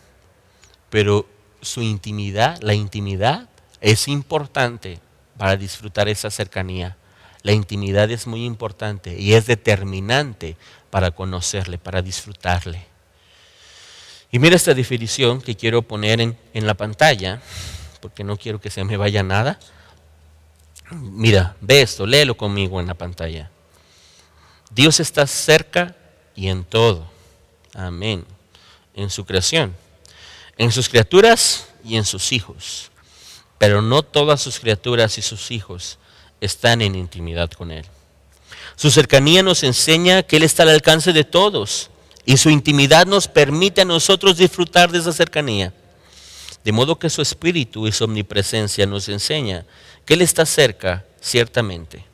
pero su intimidad, la intimidad es importante para disfrutar esa cercanía. La intimidad es muy importante y es determinante para conocerle, para disfrutarle. Y mira esta definición que quiero poner en la pantalla, porque no quiero que se me vaya nada. Mira, ve esto, léelo conmigo en la pantalla. Dios está cerca y en todo. Amén. En su creación, en sus criaturas y en sus hijos. Pero no todas sus criaturas y sus hijos están en intimidad con Él. Su cercanía nos enseña que Él está al alcance de todos y su intimidad nos permite a nosotros disfrutar de esa cercanía. De modo que su espíritu y su omnipresencia nos enseña que Él está cerca, ciertamente,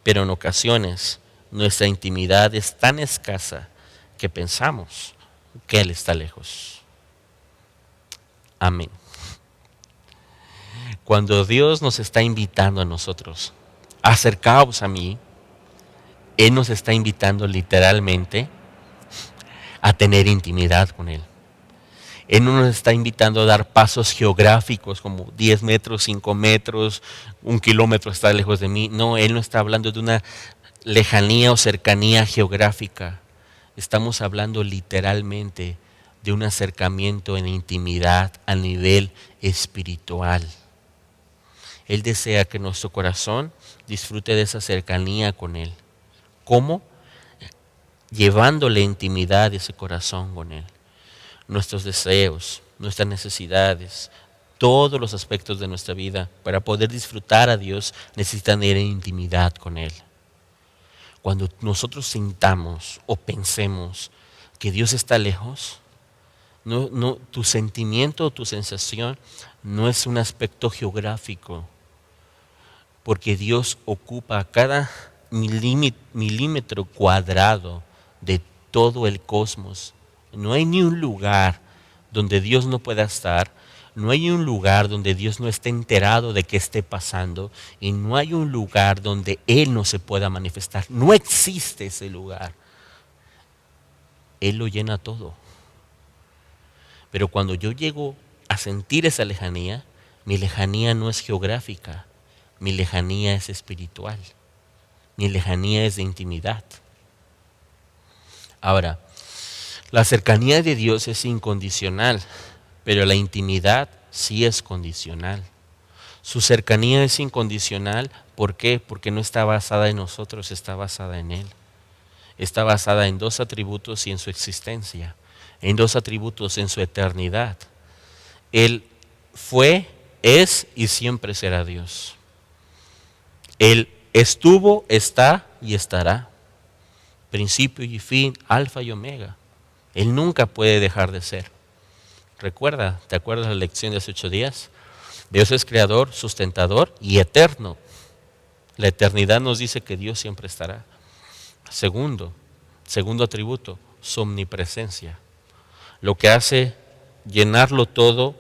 pero en ocasiones nuestra intimidad es tan escasa que pensamos que Él está lejos. Amén. Cuando Dios nos está invitando a nosotros, acercaos a mí, Él nos está invitando literalmente a tener intimidad con Él. Él no nos está invitando a dar pasos geográficos como 10 metros, 5 metros, 1 kilómetro está lejos de mí. No, Él no está hablando de una lejanía o cercanía geográfica. Estamos hablando literalmente de un acercamiento en intimidad a nivel espiritual. Él desea que nuestro corazón disfrute de esa cercanía con Él. ¿Cómo? Llevándole intimidad a ese corazón con Él. Nuestros deseos, nuestras necesidades, todos los aspectos de nuestra vida, para poder disfrutar a Dios, necesitan ir en intimidad con Él. Cuando nosotros sintamos o pensemos que Dios está lejos, tu sentimiento o tu sensación no es un aspecto geográfico, porque Dios ocupa cada milímetro cuadrado de todo el cosmos. No hay ni un lugar donde Dios no pueda estar, no hay un lugar donde Dios no esté enterado de qué esté pasando y no hay un lugar donde Él no se pueda manifestar. No existe ese lugar. Él lo llena todo. Pero cuando yo llego a sentir esa lejanía, mi lejanía no es geográfica, mi lejanía es espiritual, mi lejanía es de intimidad. Ahora, la cercanía de Dios es incondicional, pero la intimidad sí es condicional. Su cercanía es incondicional, ¿por qué? Porque no está basada en nosotros, está basada en Él. Está basada en dos atributos y en su existencia, en dos atributos en su eternidad. Él fue, es y siempre será Dios. Él estuvo, está y estará. Principio y fin, alfa y omega. Él nunca puede dejar de ser. Recuerda, ¿te acuerdas la lección de hace 8 días? Dios es creador, sustentador y eterno. La eternidad nos dice que Dios siempre estará. Segundo atributo, su omnipresencia. Lo que hace llenarlo todo,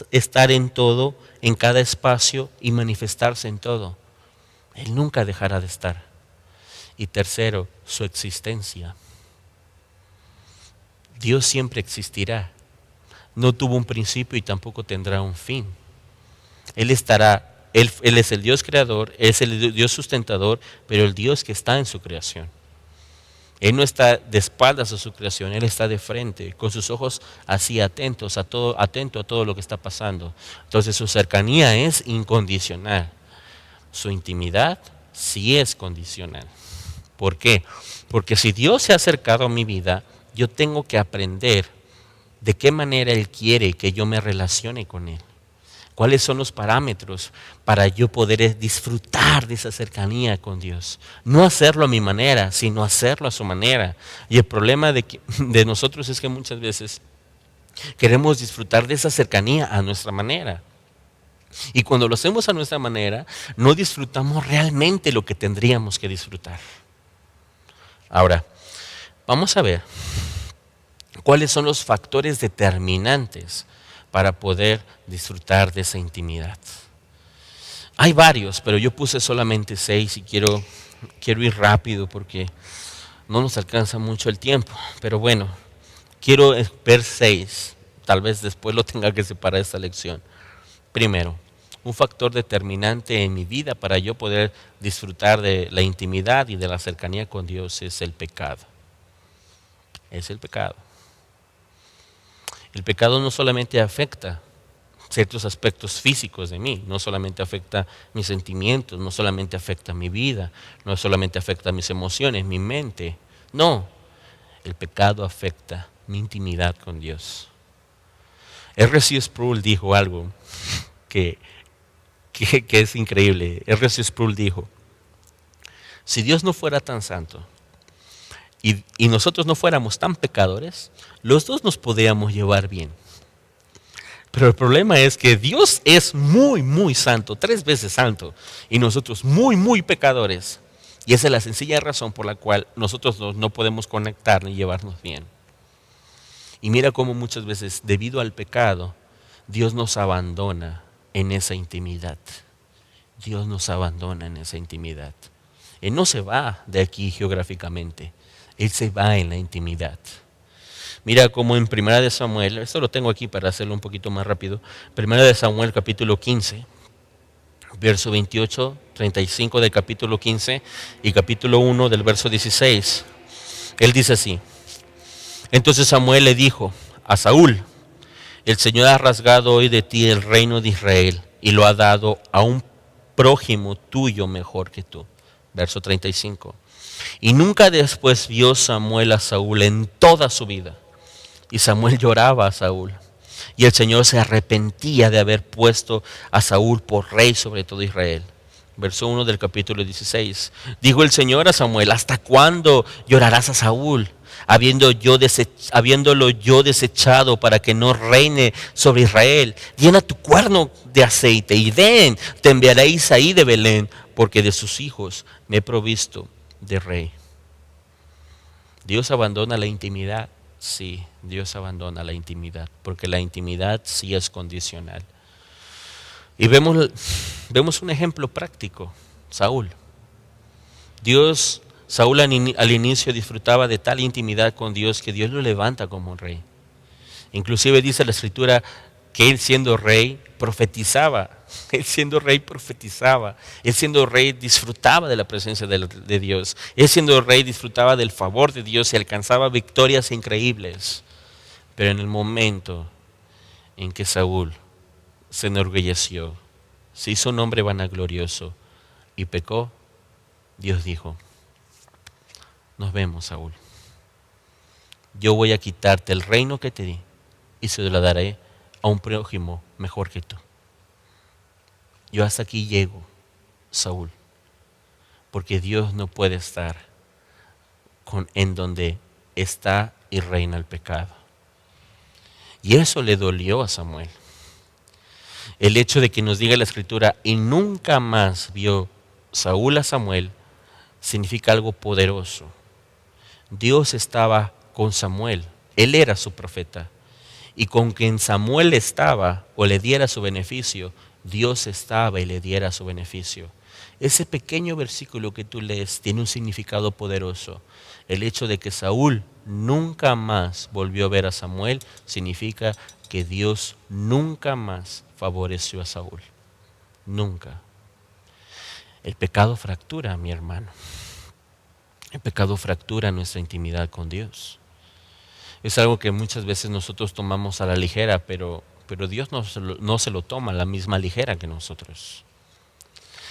estar en todo, en cada espacio y manifestarse en todo. Él nunca dejará de estar. Y tercero, su existencia. Dios siempre existirá. No tuvo un principio y tampoco tendrá un fin. Él estará, Él es el Dios creador, es el Dios sustentador, pero el Dios que está en su creación. Él no está de espaldas a su creación, Él está de frente, con sus ojos así atentos a todo, atento a todo lo que está pasando. Entonces su cercanía es incondicional. Su intimidad sí es condicional. ¿Por qué? Porque si Dios se ha acercado a mi vida, yo tengo que aprender de qué manera Él quiere que yo me relacione con Él. ¿Cuáles son los parámetros para yo poder disfrutar de esa cercanía con Dios? No hacerlo a mi manera, sino hacerlo a su manera. Y el problema de nosotros es que muchas veces queremos disfrutar de esa cercanía a nuestra manera. Y cuando lo hacemos a nuestra manera, no disfrutamos realmente lo que tendríamos que disfrutar. Ahora, vamos a ver cuáles son los factores determinantes para poder disfrutar de esa intimidad. Hay varios, pero yo puse solamente 6 y quiero ir rápido porque no nos alcanza mucho el tiempo. Pero bueno, quiero ver 6. Tal vez después lo tenga que separar esta lección. Primero, un factor determinante en mi vida para yo poder disfrutar de la intimidad y de la cercanía con Dios es el pecado. Es el pecado. El pecado no solamente afecta ciertos aspectos físicos de mí, no solamente afecta mis sentimientos, no solamente afecta mi vida, no solamente afecta mis emociones, mi mente. No, el pecado afecta mi intimidad con Dios. R.C. Sproul dijo algo que es increíble. R.C. Sproul dijo, si Dios no fuera tan santo y nosotros no fuéramos tan pecadores, los dos nos podríamos llevar bien. Pero el problema es que Dios es muy, muy santo, 3 veces santo, y nosotros muy, muy pecadores. Y esa es la sencilla razón por la cual nosotros no podemos conectar ni llevarnos bien. Y mira cómo muchas veces, debido al pecado, Dios nos abandona en esa intimidad. Dios nos abandona en esa intimidad. Él no se va de aquí geográficamente, Él se va en la intimidad. Mira como en 1 de Samuel, esto lo tengo aquí para hacerlo un poquito más rápido, 1 de Samuel capítulo 15, verso 28, 35 del capítulo 15 y capítulo 1 del verso 16. Él dice así, entonces Samuel le dijo a Saúl, el Señor ha rasgado hoy de ti el reino de Israel y lo ha dado a un prójimo tuyo mejor que tú. Verso 35. Y nunca después vio Samuel a Saúl en toda su vida. Y Samuel lloraba a Saúl. Y el Señor se arrepentía de haber puesto a Saúl por rey sobre todo Israel. Verso 1 del capítulo 16. Dijo el Señor a Samuel, ¿hasta cuándo llorarás a Saúl? Habiéndolo yo desechado para que no reine sobre Israel. Llena tu cuerno de aceite y ven, te enviaré a Isaí de Belén, porque de sus hijos me he provisto de rey. Dios abandona la intimidad. Sí, Dios abandona la intimidad, porque la intimidad sí es condicional. Y vemos un ejemplo práctico, Saúl. Saúl al inicio disfrutaba de tal intimidad con Dios que Dios lo levanta como rey. Inclusive dice la Escritura que él siendo rey profetizaba. Él siendo rey profetizaba. Él siendo rey disfrutaba de la presencia de Dios. Él siendo rey disfrutaba del favor de Dios y alcanzaba victorias increíbles. Pero en el momento en que Saúl se enorgulleció, se hizo un hombre vanaglorioso y pecó, Dios dijo, nos vemos, Saúl. Yo voy a quitarte el reino que te di y se lo daré a un prójimo mejor que tú. Yo hasta aquí llego, Saúl. porque Dios no puede estar en donde está y reina el pecado. Y eso le dolió a Samuel. El hecho de que nos diga la Escritura, y nunca más vio Saúl a Samuel, significa algo poderoso. Dios estaba con Samuel, él era su profeta. Y con quien Samuel estaba o le diera su beneficio, Dios estaba y le diera su beneficio. Ese pequeño versículo que tú lees tiene un significado poderoso. El hecho de que Saúl nunca más volvió a ver a Samuel significa que Dios nunca más favoreció a Saúl. Nunca. El pecado fractura, mi hermano. El pecado fractura nuestra intimidad con Dios. Es algo que muchas veces nosotros tomamos a la ligera, pero Dios no se lo toma a la misma ligera que nosotros.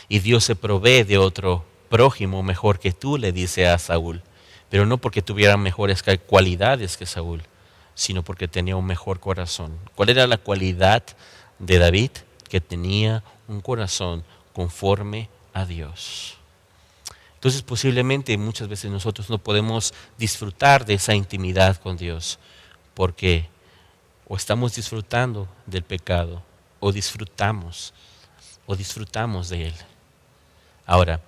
Y Dios se provee de otro prójimo mejor que tú, le dice a Saúl. Pero no porque tuviera mejores cualidades que Saúl, sino porque tenía un mejor corazón. ¿Cuál era la cualidad de David? Que tenía un corazón conforme a Dios. Entonces posiblemente muchas veces nosotros no podemos disfrutar de esa intimidad con Dios porque o estamos disfrutando del pecado o disfrutamos de él. Ahora,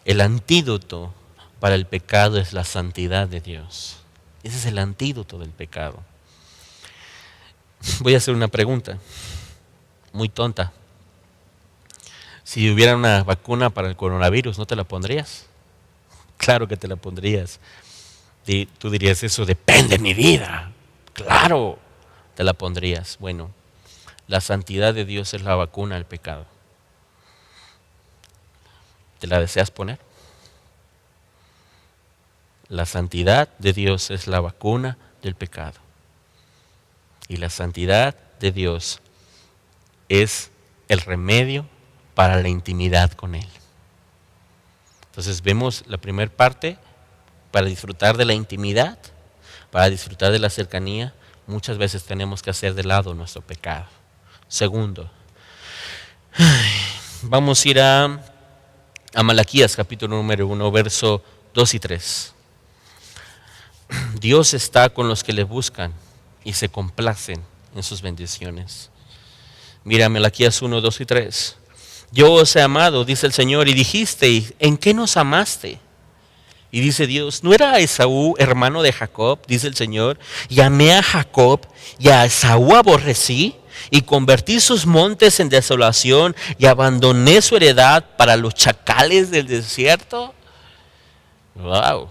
el antídoto para el pecado es la santidad de Dios. Ese es el antídoto del pecado. Voy a hacer una pregunta muy tonta. Si hubiera una vacuna para el coronavirus, ¿no te la pondrías? Claro que te la pondrías. Y tú dirías, eso depende de mi vida. Claro, te la pondrías. Bueno, la santidad de Dios es la vacuna al pecado. ¿Te la deseas poner? La santidad de Dios es la vacuna del pecado. Y la santidad de Dios es el remedio para la intimidad con Él. Entonces vemos la primera parte, para disfrutar de la intimidad, para disfrutar de la cercanía, muchas veces tenemos que hacer de lado nuestro pecado. Segundo, vamos a ir a Malaquías capítulo número 1, verso 2 y 3. Dios está con los que le buscan y se complacen en sus bendiciones. Mira Malaquías 1, 2 y 3. Yo os he amado, dice el Señor, y dijiste, ¿en qué nos amaste? Y dice Dios, ¿no era Esaú hermano de Jacob? Dice el Señor, y amé a Jacob y a Esaú aborrecí, y convertí sus montes en desolación y abandoné su heredad para los chacales del desierto. Wow,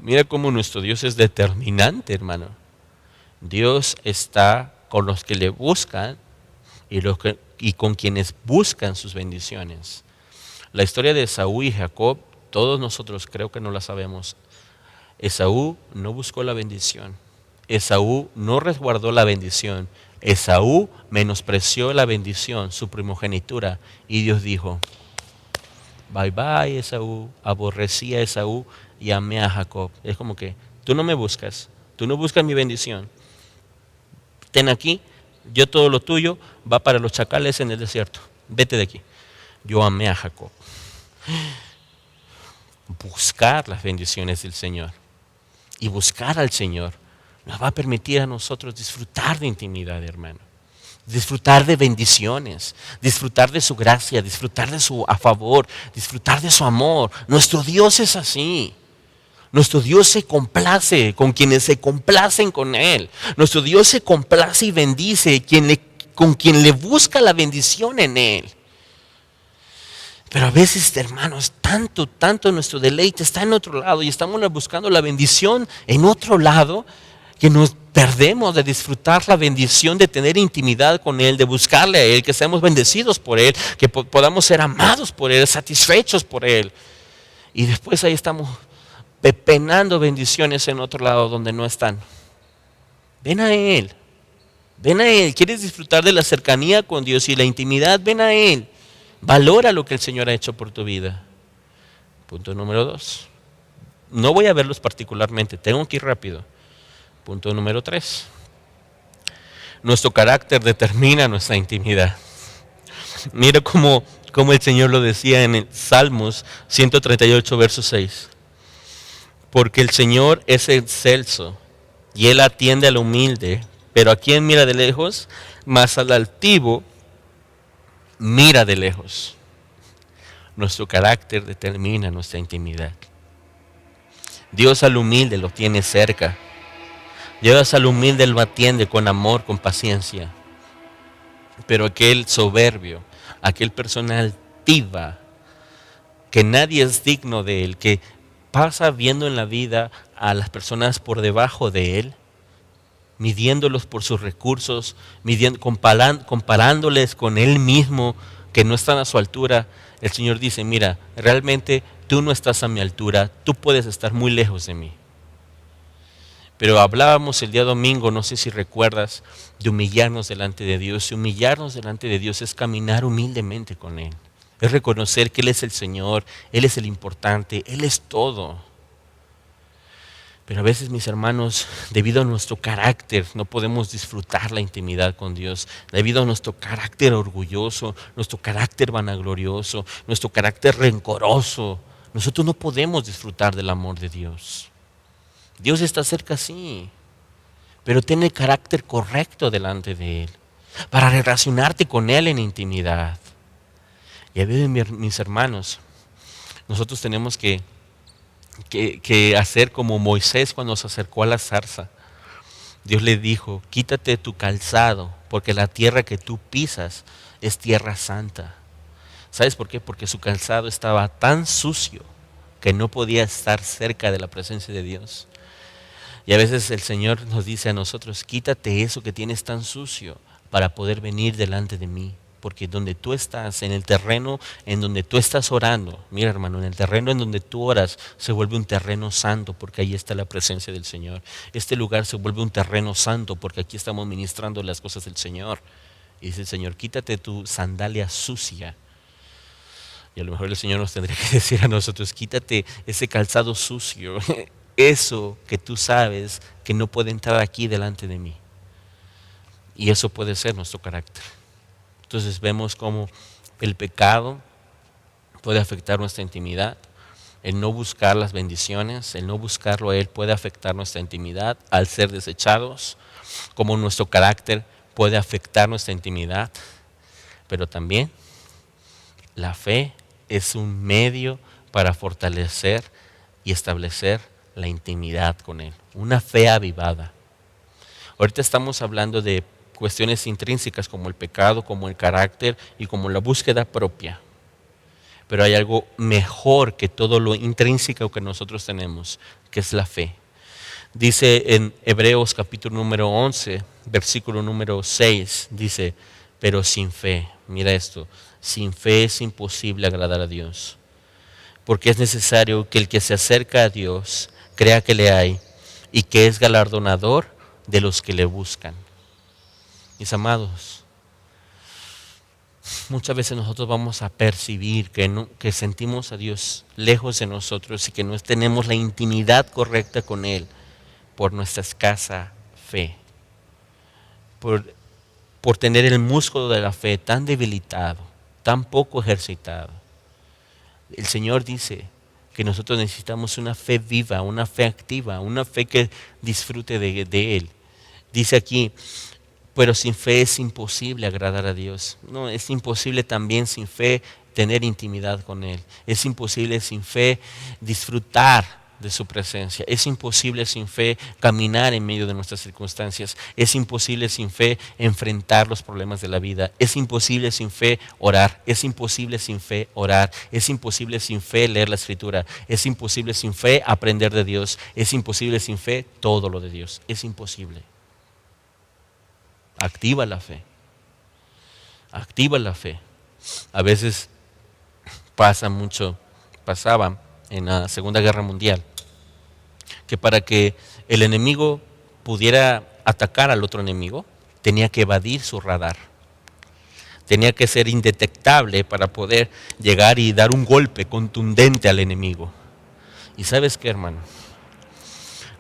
mira cómo nuestro Dios es determinante, hermano. Dios está con los que le buscan y con quienes buscan sus bendiciones. La historia de Esaú y Jacob, todos nosotros creo que no la sabemos. Esaú no buscó la bendición. Esaú no resguardó la bendición. Esaú menospreció la bendición, su primogenitura. Y Dios dijo, bye bye Esaú, aborrecí a Esaú y amé a Jacob. Es como que tú no me buscas, tú no buscas mi bendición. Ten aquí, yo todo lo tuyo va para los chacales en el desierto. Vete de aquí. Yo amé a Jacob. Buscar las bendiciones del Señor y buscar al Señor nos va a permitir a nosotros disfrutar de intimidad, hermano. Disfrutar de bendiciones, disfrutar de su gracia, disfrutar de su a favor, disfrutar de su amor. Nuestro Dios es así. Nuestro Dios se complace con quienes se complacen con Él. Nuestro Dios se complace y bendice con quien le busca la bendición en Él. Pero a veces, hermanos, tanto nuestro deleite está en otro lado y estamos buscando la bendición en otro lado que nos perdemos de disfrutar la bendición de tener intimidad con Él, de buscarle a Él, que seamos bendecidos por Él, que podamos ser amados por Él, satisfechos por Él. Y después ahí estamos pepenando bendiciones en otro lado donde no están. Ven a Él, ¿quieres disfrutar de la cercanía con Dios y la intimidad? Ven a Él. Valora lo que el Señor ha hecho por tu vida. Punto número 2. No voy a verlos particularmente, tengo que ir rápido. Punto número 3. Nuestro carácter determina nuestra intimidad. Mira cómo como el Señor lo decía en el Salmos 138, verso 6. Porque el Señor es excelso y Él atiende al humilde, pero a quien mira de lejos, mas al altivo mira de lejos. Nuestro carácter determina nuestra intimidad. Dios al humilde lo tiene cerca. Dios al humilde lo atiende con amor, con paciencia. Pero aquel soberbio, aquel persona altiva, que nadie es digno de él, que pasa viendo en la vida a las personas por debajo de él, midiéndolos por sus recursos, comparándoles con él mismo, que no están a su altura. El Señor dice, mira, realmente tú no estás a mi altura, tú puedes estar muy lejos de mí. Pero hablábamos el día domingo, no sé si recuerdas, de humillarnos delante de Dios. Y humillarnos delante de Dios es caminar humildemente con Él. Es reconocer que Él es el Señor, Él es el importante, Él es todo. Pero a veces, mis hermanos, debido a nuestro carácter, no podemos disfrutar la intimidad con Dios. Debido a nuestro carácter orgulloso, nuestro carácter vanaglorioso, nuestro carácter rencoroso, nosotros no podemos disfrutar del amor de Dios. Dios está cerca, sí, pero ten el carácter correcto delante de Él, para relacionarte con Él en intimidad. Y a veces, mis hermanos, nosotros tenemos que hacer como Moisés cuando se acercó a la zarza. Dios le dijo, quítate tu calzado, porque la tierra que tú pisas es tierra santa. ¿Sabes por qué? Porque su calzado estaba tan sucio que no podía estar cerca de la presencia de Dios. Y a veces el Señor nos dice a nosotros, quítate eso que tienes tan sucio para poder venir delante de mí. Porque donde tú estás, en el terreno en donde tú estás orando, mira hermano, en el terreno en donde tú oras se vuelve un terreno santo porque ahí está la presencia del Señor. Este lugar se vuelve un terreno santo porque aquí estamos ministrando las cosas del Señor. Y dice el Señor, quítate tu sandalia sucia. Y a lo mejor el Señor nos tendría que decir a nosotros, quítate ese calzado sucio. Eso que tú sabes que no puede entrar aquí delante de mí. Y eso puede ser nuestro carácter. Entonces vemos cómo el pecado puede afectar nuestra intimidad. El no buscar las bendiciones, el no buscarlo a Él puede afectar nuestra intimidad al ser desechados. Como nuestro carácter puede afectar nuestra intimidad. Pero también la fe es un medio para fortalecer y establecer la intimidad con Él, una fe avivada. Ahorita estamos hablando de cuestiones intrínsecas como el pecado, como el carácter y como la búsqueda propia. Pero hay algo mejor que todo lo intrínseco que nosotros tenemos, que es la fe. Dice en Hebreos capítulo número 11, versículo número 6, dice, pero sin fe, mira esto, sin fe es imposible agradar a Dios. Porque es necesario que el que se acerca a Dios crea que le hay y que es galardonador de los que le buscan. Mis amados, muchas veces nosotros vamos a percibir que sentimos a Dios lejos de nosotros y que no tenemos la intimidad correcta con Él por nuestra escasa fe, por tener el músculo de la fe tan debilitado, tan poco ejercitado. El Señor dice que nosotros necesitamos una fe viva, una fe activa, una fe que disfrute de Él. Dice aquí, pero sin fe es imposible agradar a Dios. No, es imposible también sin fe tener intimidad con Él. Es imposible sin fe disfrutar de su presencia. Es imposible sin fe caminar en medio de nuestras circunstancias. Es imposible sin fe enfrentar los problemas de la vida. Es imposible sin fe orar. Es imposible sin fe orar. Es imposible sin fe leer la Escritura. Es imposible sin fe aprender de Dios. Es imposible sin fe todo lo de Dios. Es imposible. Activa la fe. Activa la fe. A veces pasaba en la Segunda Guerra Mundial, que para que el enemigo pudiera atacar al otro enemigo, tenía que evadir su radar. Tenía que ser indetectable para poder llegar y dar un golpe contundente al enemigo. ¿Y sabes qué, hermano?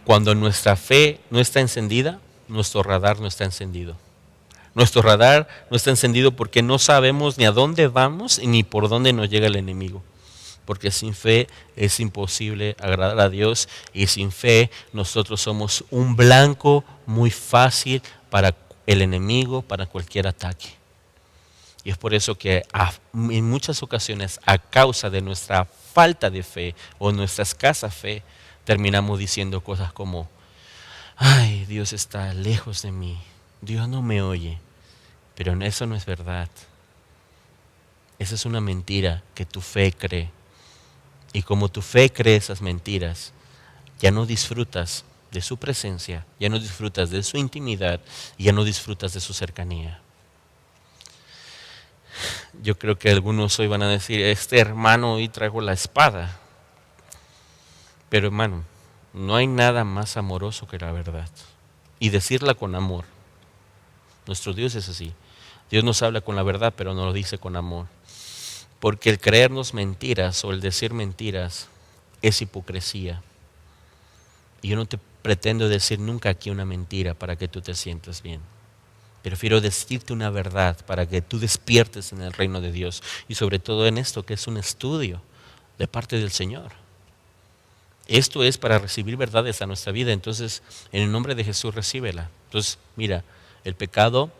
Cuando nuestra fe no está encendida, nuestro radar no está encendido. Nuestro radar no está encendido porque no sabemos ni a dónde vamos ni por dónde nos llega el enemigo. Porque sin fe es imposible agradar a Dios y sin fe nosotros somos un blanco muy fácil para el enemigo, para cualquier ataque. Y es por eso que en muchas ocasiones, a causa de nuestra falta de fe o nuestra escasa fe, terminamos diciendo cosas como: ay, Dios está lejos de mí, Dios no me oye. Pero eso no es verdad. Esa es una mentira que tu fe cree. Y como tu fe cree esas mentiras, ya no disfrutas de su presencia, ya no disfrutas de su intimidad, ya no disfrutas de su cercanía. Yo creo que algunos hoy van a decir: este hermano hoy trajo la espada. Pero hermano, no hay nada más amoroso que la verdad. Y decirla con amor. Nuestro Dios es así. Dios nos habla con la verdad, pero nos lo dice con amor. Porque el creernos mentiras o el decir mentiras es hipocresía. Y yo no te pretendo decir nunca aquí una mentira para que tú te sientas bien. Prefiero decirte una verdad para que tú despiertes en el reino de Dios. Y sobre todo en esto que es un estudio de parte del Señor. Esto es para recibir verdades a nuestra vida. Entonces, en el nombre de Jesús, recíbela. Entonces, mira, el pecado,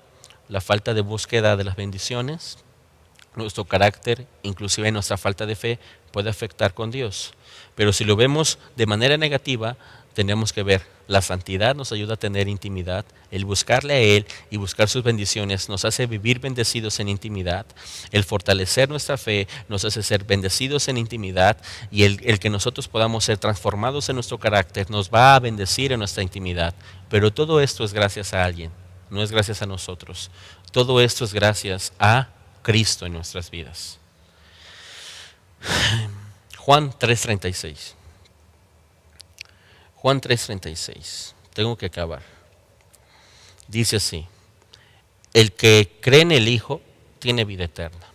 la falta de búsqueda de las bendiciones, nuestro carácter, inclusive nuestra falta de fe, puede afectar con Dios. Pero si lo vemos de manera negativa, tenemos que ver, la santidad nos ayuda a tener intimidad, el buscarle a Él y buscar sus bendiciones nos hace vivir bendecidos en intimidad, el fortalecer nuestra fe nos hace ser bendecidos en intimidad y el que nosotros podamos ser transformados en nuestro carácter nos va a bendecir en nuestra intimidad. Pero todo esto es gracias a alguien, no es gracias a nosotros. Todo esto es gracias a Cristo en nuestras vidas. Juan 3:36. Juan 3:36. Tengo que acabar. Dice así: el que cree en el Hijo tiene vida eterna.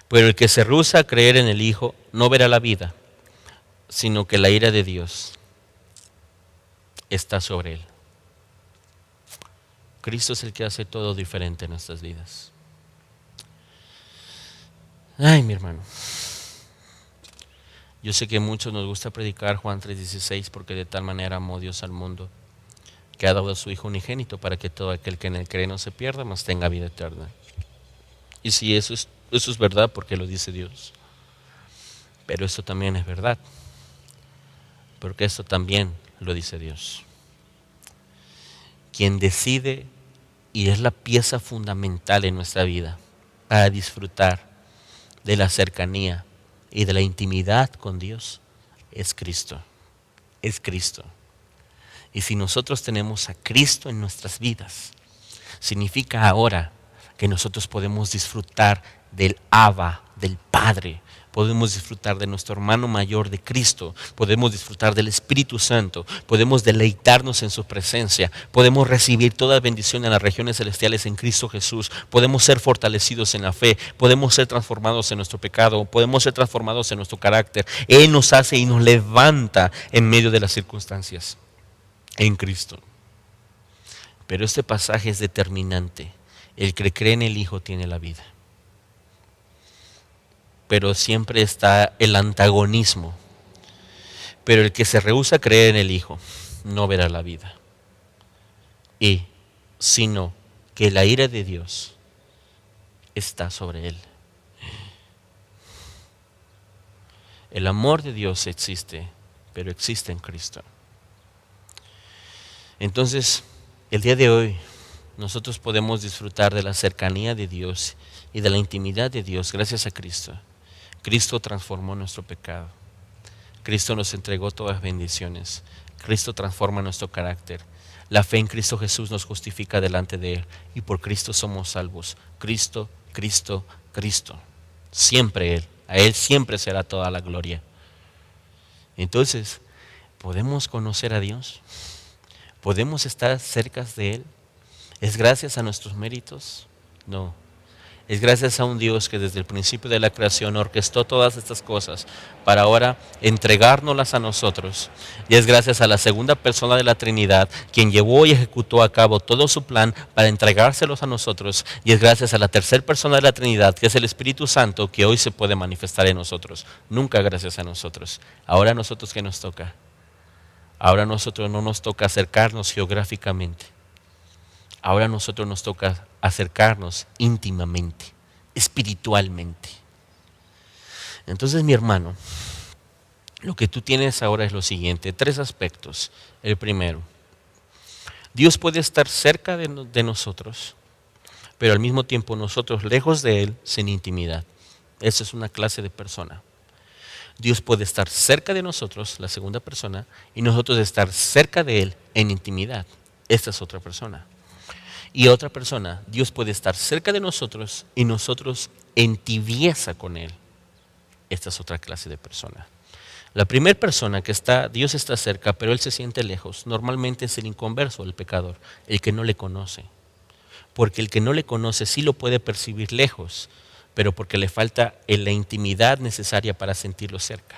Pero el que se rehúsa a creer en el Hijo no verá la vida, sino que la ira de Dios está sobre él. Cristo es el que hace todo diferente en nuestras vidas. Ay, mi hermano. Yo sé que a muchos nos gusta predicar Juan 3:16 porque de tal manera amó Dios al mundo que ha dado a su Hijo unigénito para que todo aquel que en él cree no se pierda, mas tenga vida eterna. Y si eso es verdad, porque lo dice Dios. Pero esto también es verdad, porque esto también lo dice Dios. Quien decide y es la pieza fundamental en nuestra vida para disfrutar de la cercanía y de la intimidad con Dios es Cristo. Es Cristo. Y si nosotros tenemos a Cristo en nuestras vidas, significa ahora que nosotros podemos disfrutar del Abba, del Padre. Podemos disfrutar de nuestro hermano mayor, de Cristo. Podemos disfrutar del Espíritu Santo. Podemos deleitarnos en su presencia. Podemos recibir toda bendición en las regiones celestiales en Cristo Jesús. Podemos ser fortalecidos en la fe. Podemos ser transformados en nuestro pecado. Podemos ser transformados en nuestro carácter. Él nos hace y nos levanta en medio de las circunstancias en Cristo. Pero este pasaje es determinante. El que cree en el Hijo tiene la vida. Pero siempre está el antagonismo. Pero el que se rehúsa a creer en el Hijo no verá la vida. Y sino que la ira de Dios está sobre él. El amor de Dios existe, pero existe en Cristo. Entonces, el día de hoy, nosotros podemos disfrutar de la cercanía de Dios y de la intimidad de Dios gracias a Cristo. Cristo transformó nuestro pecado. Cristo nos entregó todas las bendiciones. Cristo transforma nuestro carácter. La fe en Cristo Jesús nos justifica delante de Él. Y por Cristo somos salvos. Cristo, Cristo, Cristo. Siempre Él. A Él siempre será toda la gloria. Entonces, ¿podemos conocer a Dios? ¿Podemos estar cerca de Él? ¿Es gracias a nuestros méritos? No. Es gracias a un Dios que desde el principio de la creación orquestó todas estas cosas para ahora entregárnoslas a nosotros. Y es gracias a la segunda persona de la Trinidad quien llevó y ejecutó a cabo todo su plan para entregárselos a nosotros. Y es gracias a la tercera persona de la Trinidad, que es el Espíritu Santo, que hoy se puede manifestar en nosotros. Nunca gracias a nosotros. Ahora a nosotros, ¿qué nos toca? Ahora a nosotros no nos toca acercarnos geográficamente. Ahora a nosotros nos toca acercarnos íntimamente, espiritualmente. Entonces, mi hermano, lo que tú tienes ahora es lo siguiente, 3 aspectos. El primero, Dios puede estar cerca de nosotros, pero al mismo tiempo nosotros lejos de Él, sin intimidad. Esa es una clase de persona. Dios puede estar cerca de nosotros, la segunda persona, y nosotros estar cerca de Él en intimidad. Esta es otra persona. Y otra persona, Dios puede estar cerca de nosotros y nosotros en tibieza con Él. Esta es otra clase de persona. La primera persona que está, Dios está cerca, pero Él se siente lejos. Normalmente es el inconverso, el pecador, el que no le conoce. Porque el que no le conoce sí lo puede percibir lejos, pero porque le falta la intimidad necesaria para sentirlo cerca.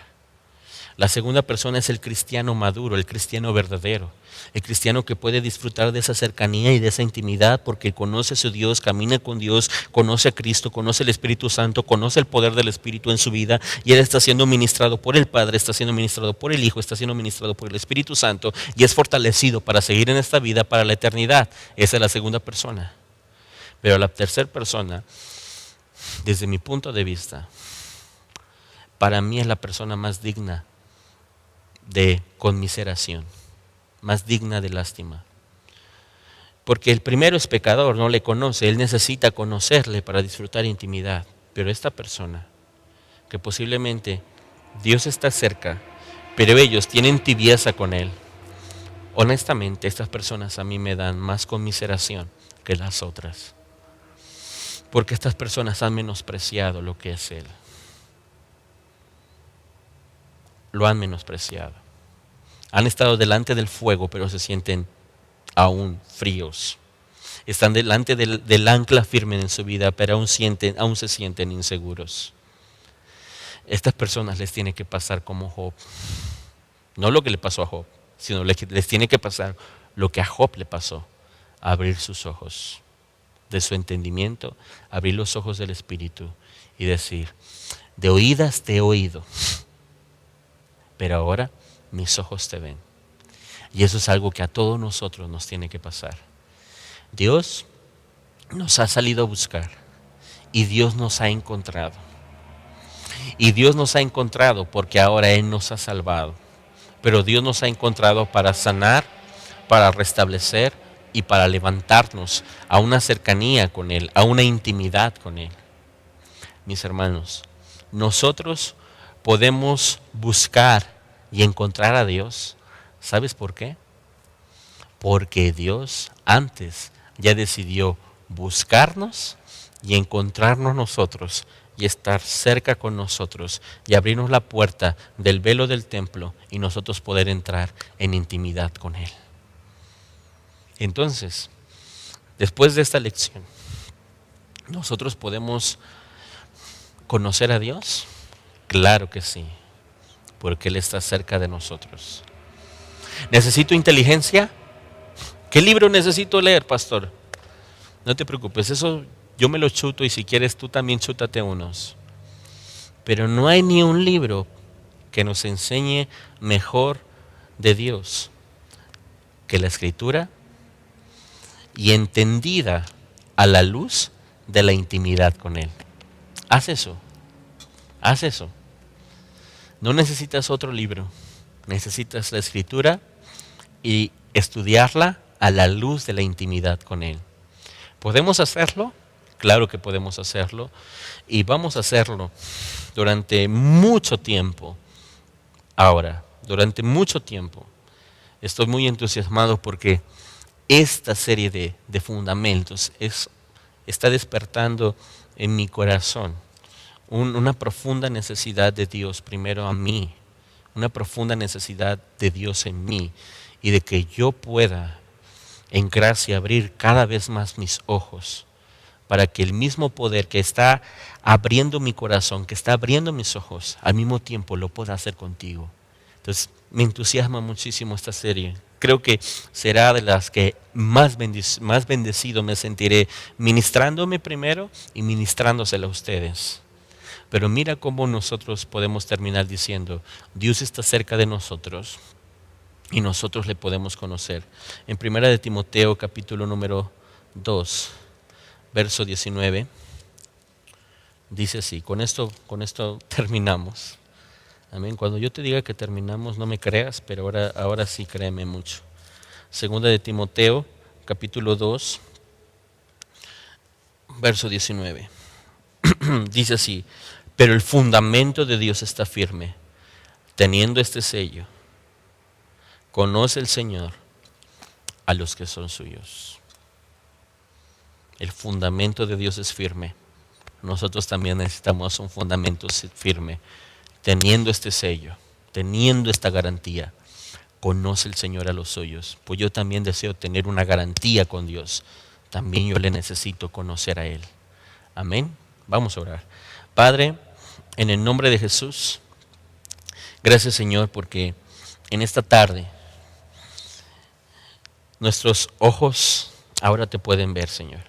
La segunda persona es el cristiano maduro, el cristiano verdadero, el cristiano que puede disfrutar de esa cercanía y de esa intimidad porque conoce a su Dios, camina con Dios, conoce a Cristo, conoce el Espíritu Santo, conoce el poder del Espíritu en su vida y él está siendo ministrado por el Padre, está siendo ministrado por el Hijo, está siendo ministrado por el Espíritu Santo y es fortalecido para seguir en esta vida para la eternidad. Esa es la segunda persona. Pero la tercera persona, desde mi punto de vista, para mí es la persona más digna de conmiseración, más digna de lástima. Porque el primero es pecador, no le conoce, él necesita conocerle para disfrutar intimidad. Pero esta persona, que posiblemente Dios está cerca, pero ellos tienen tibieza con él, honestamente estas personas a mí me dan más conmiseración que las otras. Porque estas personas han menospreciado lo que es Él. Lo han menospreciado. Han estado delante del fuego, pero se sienten aún fríos. Están delante del ancla firme en su vida, pero aún se sienten inseguros. Estas personas les tiene que pasar como Job. No lo que le pasó a Job, sino les tiene que pasar lo que a Job le pasó. Abrir sus ojos de su entendimiento, abrir los ojos del Espíritu y decir, de oídas te he oído, pero ahora mis ojos te ven. Y eso es algo que a todos nosotros nos tiene que pasar. Dios nos ha salido a buscar y Dios nos ha encontrado. Y Dios nos ha encontrado porque ahora Él nos ha salvado. Pero Dios nos ha encontrado para sanar, para restablecer y para levantarnos a una cercanía con Él, a una intimidad con Él. Mis hermanos, nosotros podemos buscar y encontrar a Dios. ¿Sabes por qué? Porque Dios antes ya decidió buscarnos y encontrarnos nosotros y estar cerca con nosotros y abrirnos la puerta del velo del templo y nosotros poder entrar en intimidad con Él. Entonces, después de esta lección, ¿nosotros podemos conocer a Dios? Claro que sí, porque Él está cerca de nosotros. ¿Necesito inteligencia? ¿Qué libro necesito leer, pastor? No te preocupes, eso yo me lo chuto y si quieres tú también chútate unos. Pero no hay ni un libro que nos enseñe mejor de Dios que la Escritura y entendida a la luz de la intimidad con Él. Haz eso, haz eso. No necesitas otro libro, necesitas la Escritura y estudiarla a la luz de la intimidad con Él. ¿Podemos hacerlo? Claro que podemos hacerlo y vamos a hacerlo durante mucho tiempo. Ahora, durante mucho tiempo. Estoy muy entusiasmado porque esta serie de fundamentos está despertando en mi corazón una profunda necesidad de Dios primero a mí, una profunda necesidad de Dios en mí y de que yo pueda en gracia abrir cada vez más mis ojos para que el mismo poder que está abriendo mi corazón, que está abriendo mis ojos, al mismo tiempo lo pueda hacer contigo. Entonces me entusiasma muchísimo esta serie. Creo que será de las que más bendecido me sentiré ministrándome primero y ministrándosela a ustedes. Pero mira cómo nosotros podemos terminar diciendo, Dios está cerca de nosotros y nosotros le podemos conocer. En 1 de Timoteo capítulo número 2, verso 19, dice así, con esto terminamos. Amén. Cuando yo te diga que terminamos, no me creas, pero ahora sí créeme mucho. Segunda de Timoteo, capítulo 2, verso 19. Dice así, pero el fundamento de Dios está firme, teniendo este sello. Conoce el Señor a los que son suyos. El fundamento de Dios es firme. Nosotros también necesitamos un fundamento firme. Teniendo este sello, teniendo esta garantía, conoce el Señor a los suyos. Pues yo también deseo tener una garantía con Dios. También yo le necesito conocer a Él. Amén. Vamos a orar. Padre, en el nombre de Jesús, gracias Señor porque en esta tarde nuestros ojos ahora te pueden ver, Señor.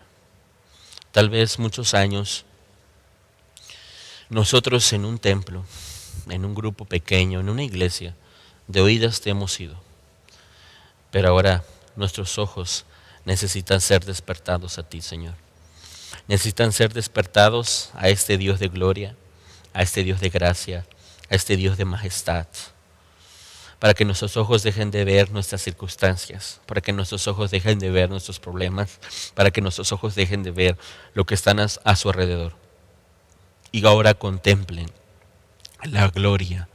Tal vez muchos años nosotros en un templo, en un grupo pequeño, en una iglesia, de oídas te hemos ido. Pero ahora nuestros ojos necesitan ser despertados a ti, Señor. Necesitan ser despertados a este Dios de gloria, a este Dios de gracia, a este Dios de majestad. Para que nuestros ojos dejen de ver nuestras circunstancias, para que nuestros ojos dejen de ver nuestros problemas, para que nuestros ojos dejen de ver lo que están a su alrededor. Y ahora contemplen la gloria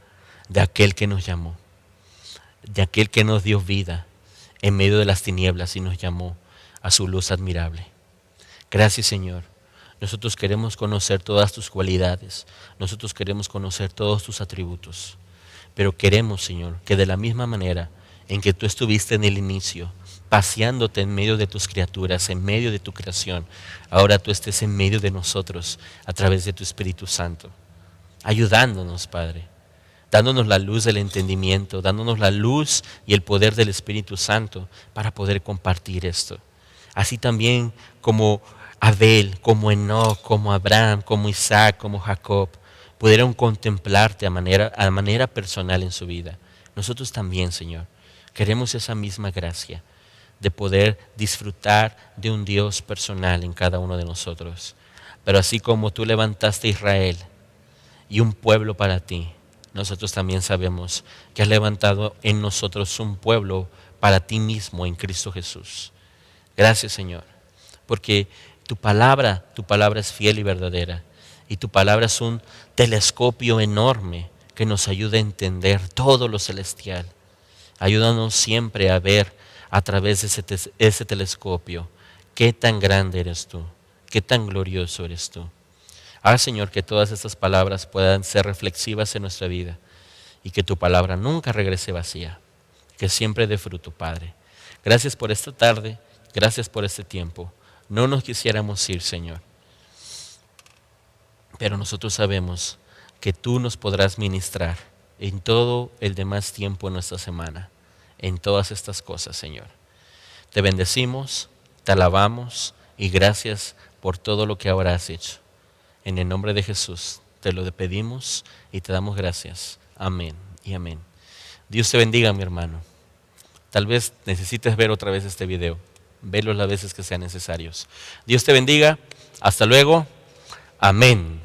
de aquel que nos llamó, de aquel que nos dio vida en medio de las tinieblas y nos llamó a su luz admirable. Gracias, Señor. Nosotros queremos conocer todas tus cualidades, nosotros queremos conocer todos tus atributos, pero queremos, Señor, que de la misma manera en que tú estuviste en el inicio, paseándote en medio de tus criaturas, en medio de tu creación, ahora tú estés en medio de nosotros a través de tu Espíritu Santo, ayudándonos, Padre, dándonos la luz del entendimiento, dándonos la luz y el poder del Espíritu Santo para poder compartir esto. Así también como Abel, como Enoc, como Abraham, como Isaac, como Jacob, pudieron contemplarte a manera personal en su vida. Nosotros también, Señor, queremos esa misma gracia de poder disfrutar de un Dios personal en cada uno de nosotros. Pero así como tú levantaste a Israel y un pueblo para ti, nosotros también sabemos que has levantado en nosotros un pueblo para ti mismo en Cristo Jesús. Gracias, Señor, porque tu palabra es fiel y verdadera, y tu palabra es un telescopio enorme que nos ayuda a entender todo lo celestial. Ayúdanos siempre a ver a través de ese telescopio qué tan grande eres tú, qué tan glorioso eres tú. Haz, Señor, que todas estas palabras puedan ser reflexivas en nuestra vida y que tu palabra nunca regrese vacía, que siempre dé fruto, Padre. Gracias por esta tarde, gracias por este tiempo. No nos quisiéramos ir, Señor, pero nosotros sabemos que tú nos podrás ministrar en todo el demás tiempo en nuestra semana, en todas estas cosas, Señor. Te bendecimos, te alabamos y gracias por todo lo que ahora has hecho. En el nombre de Jesús te lo pedimos y te damos gracias. Amén y amén. Dios te bendiga, mi hermano. Tal vez necesites ver otra vez este video. Velo las veces que sean necesarios. Dios te bendiga. Hasta luego. Amén.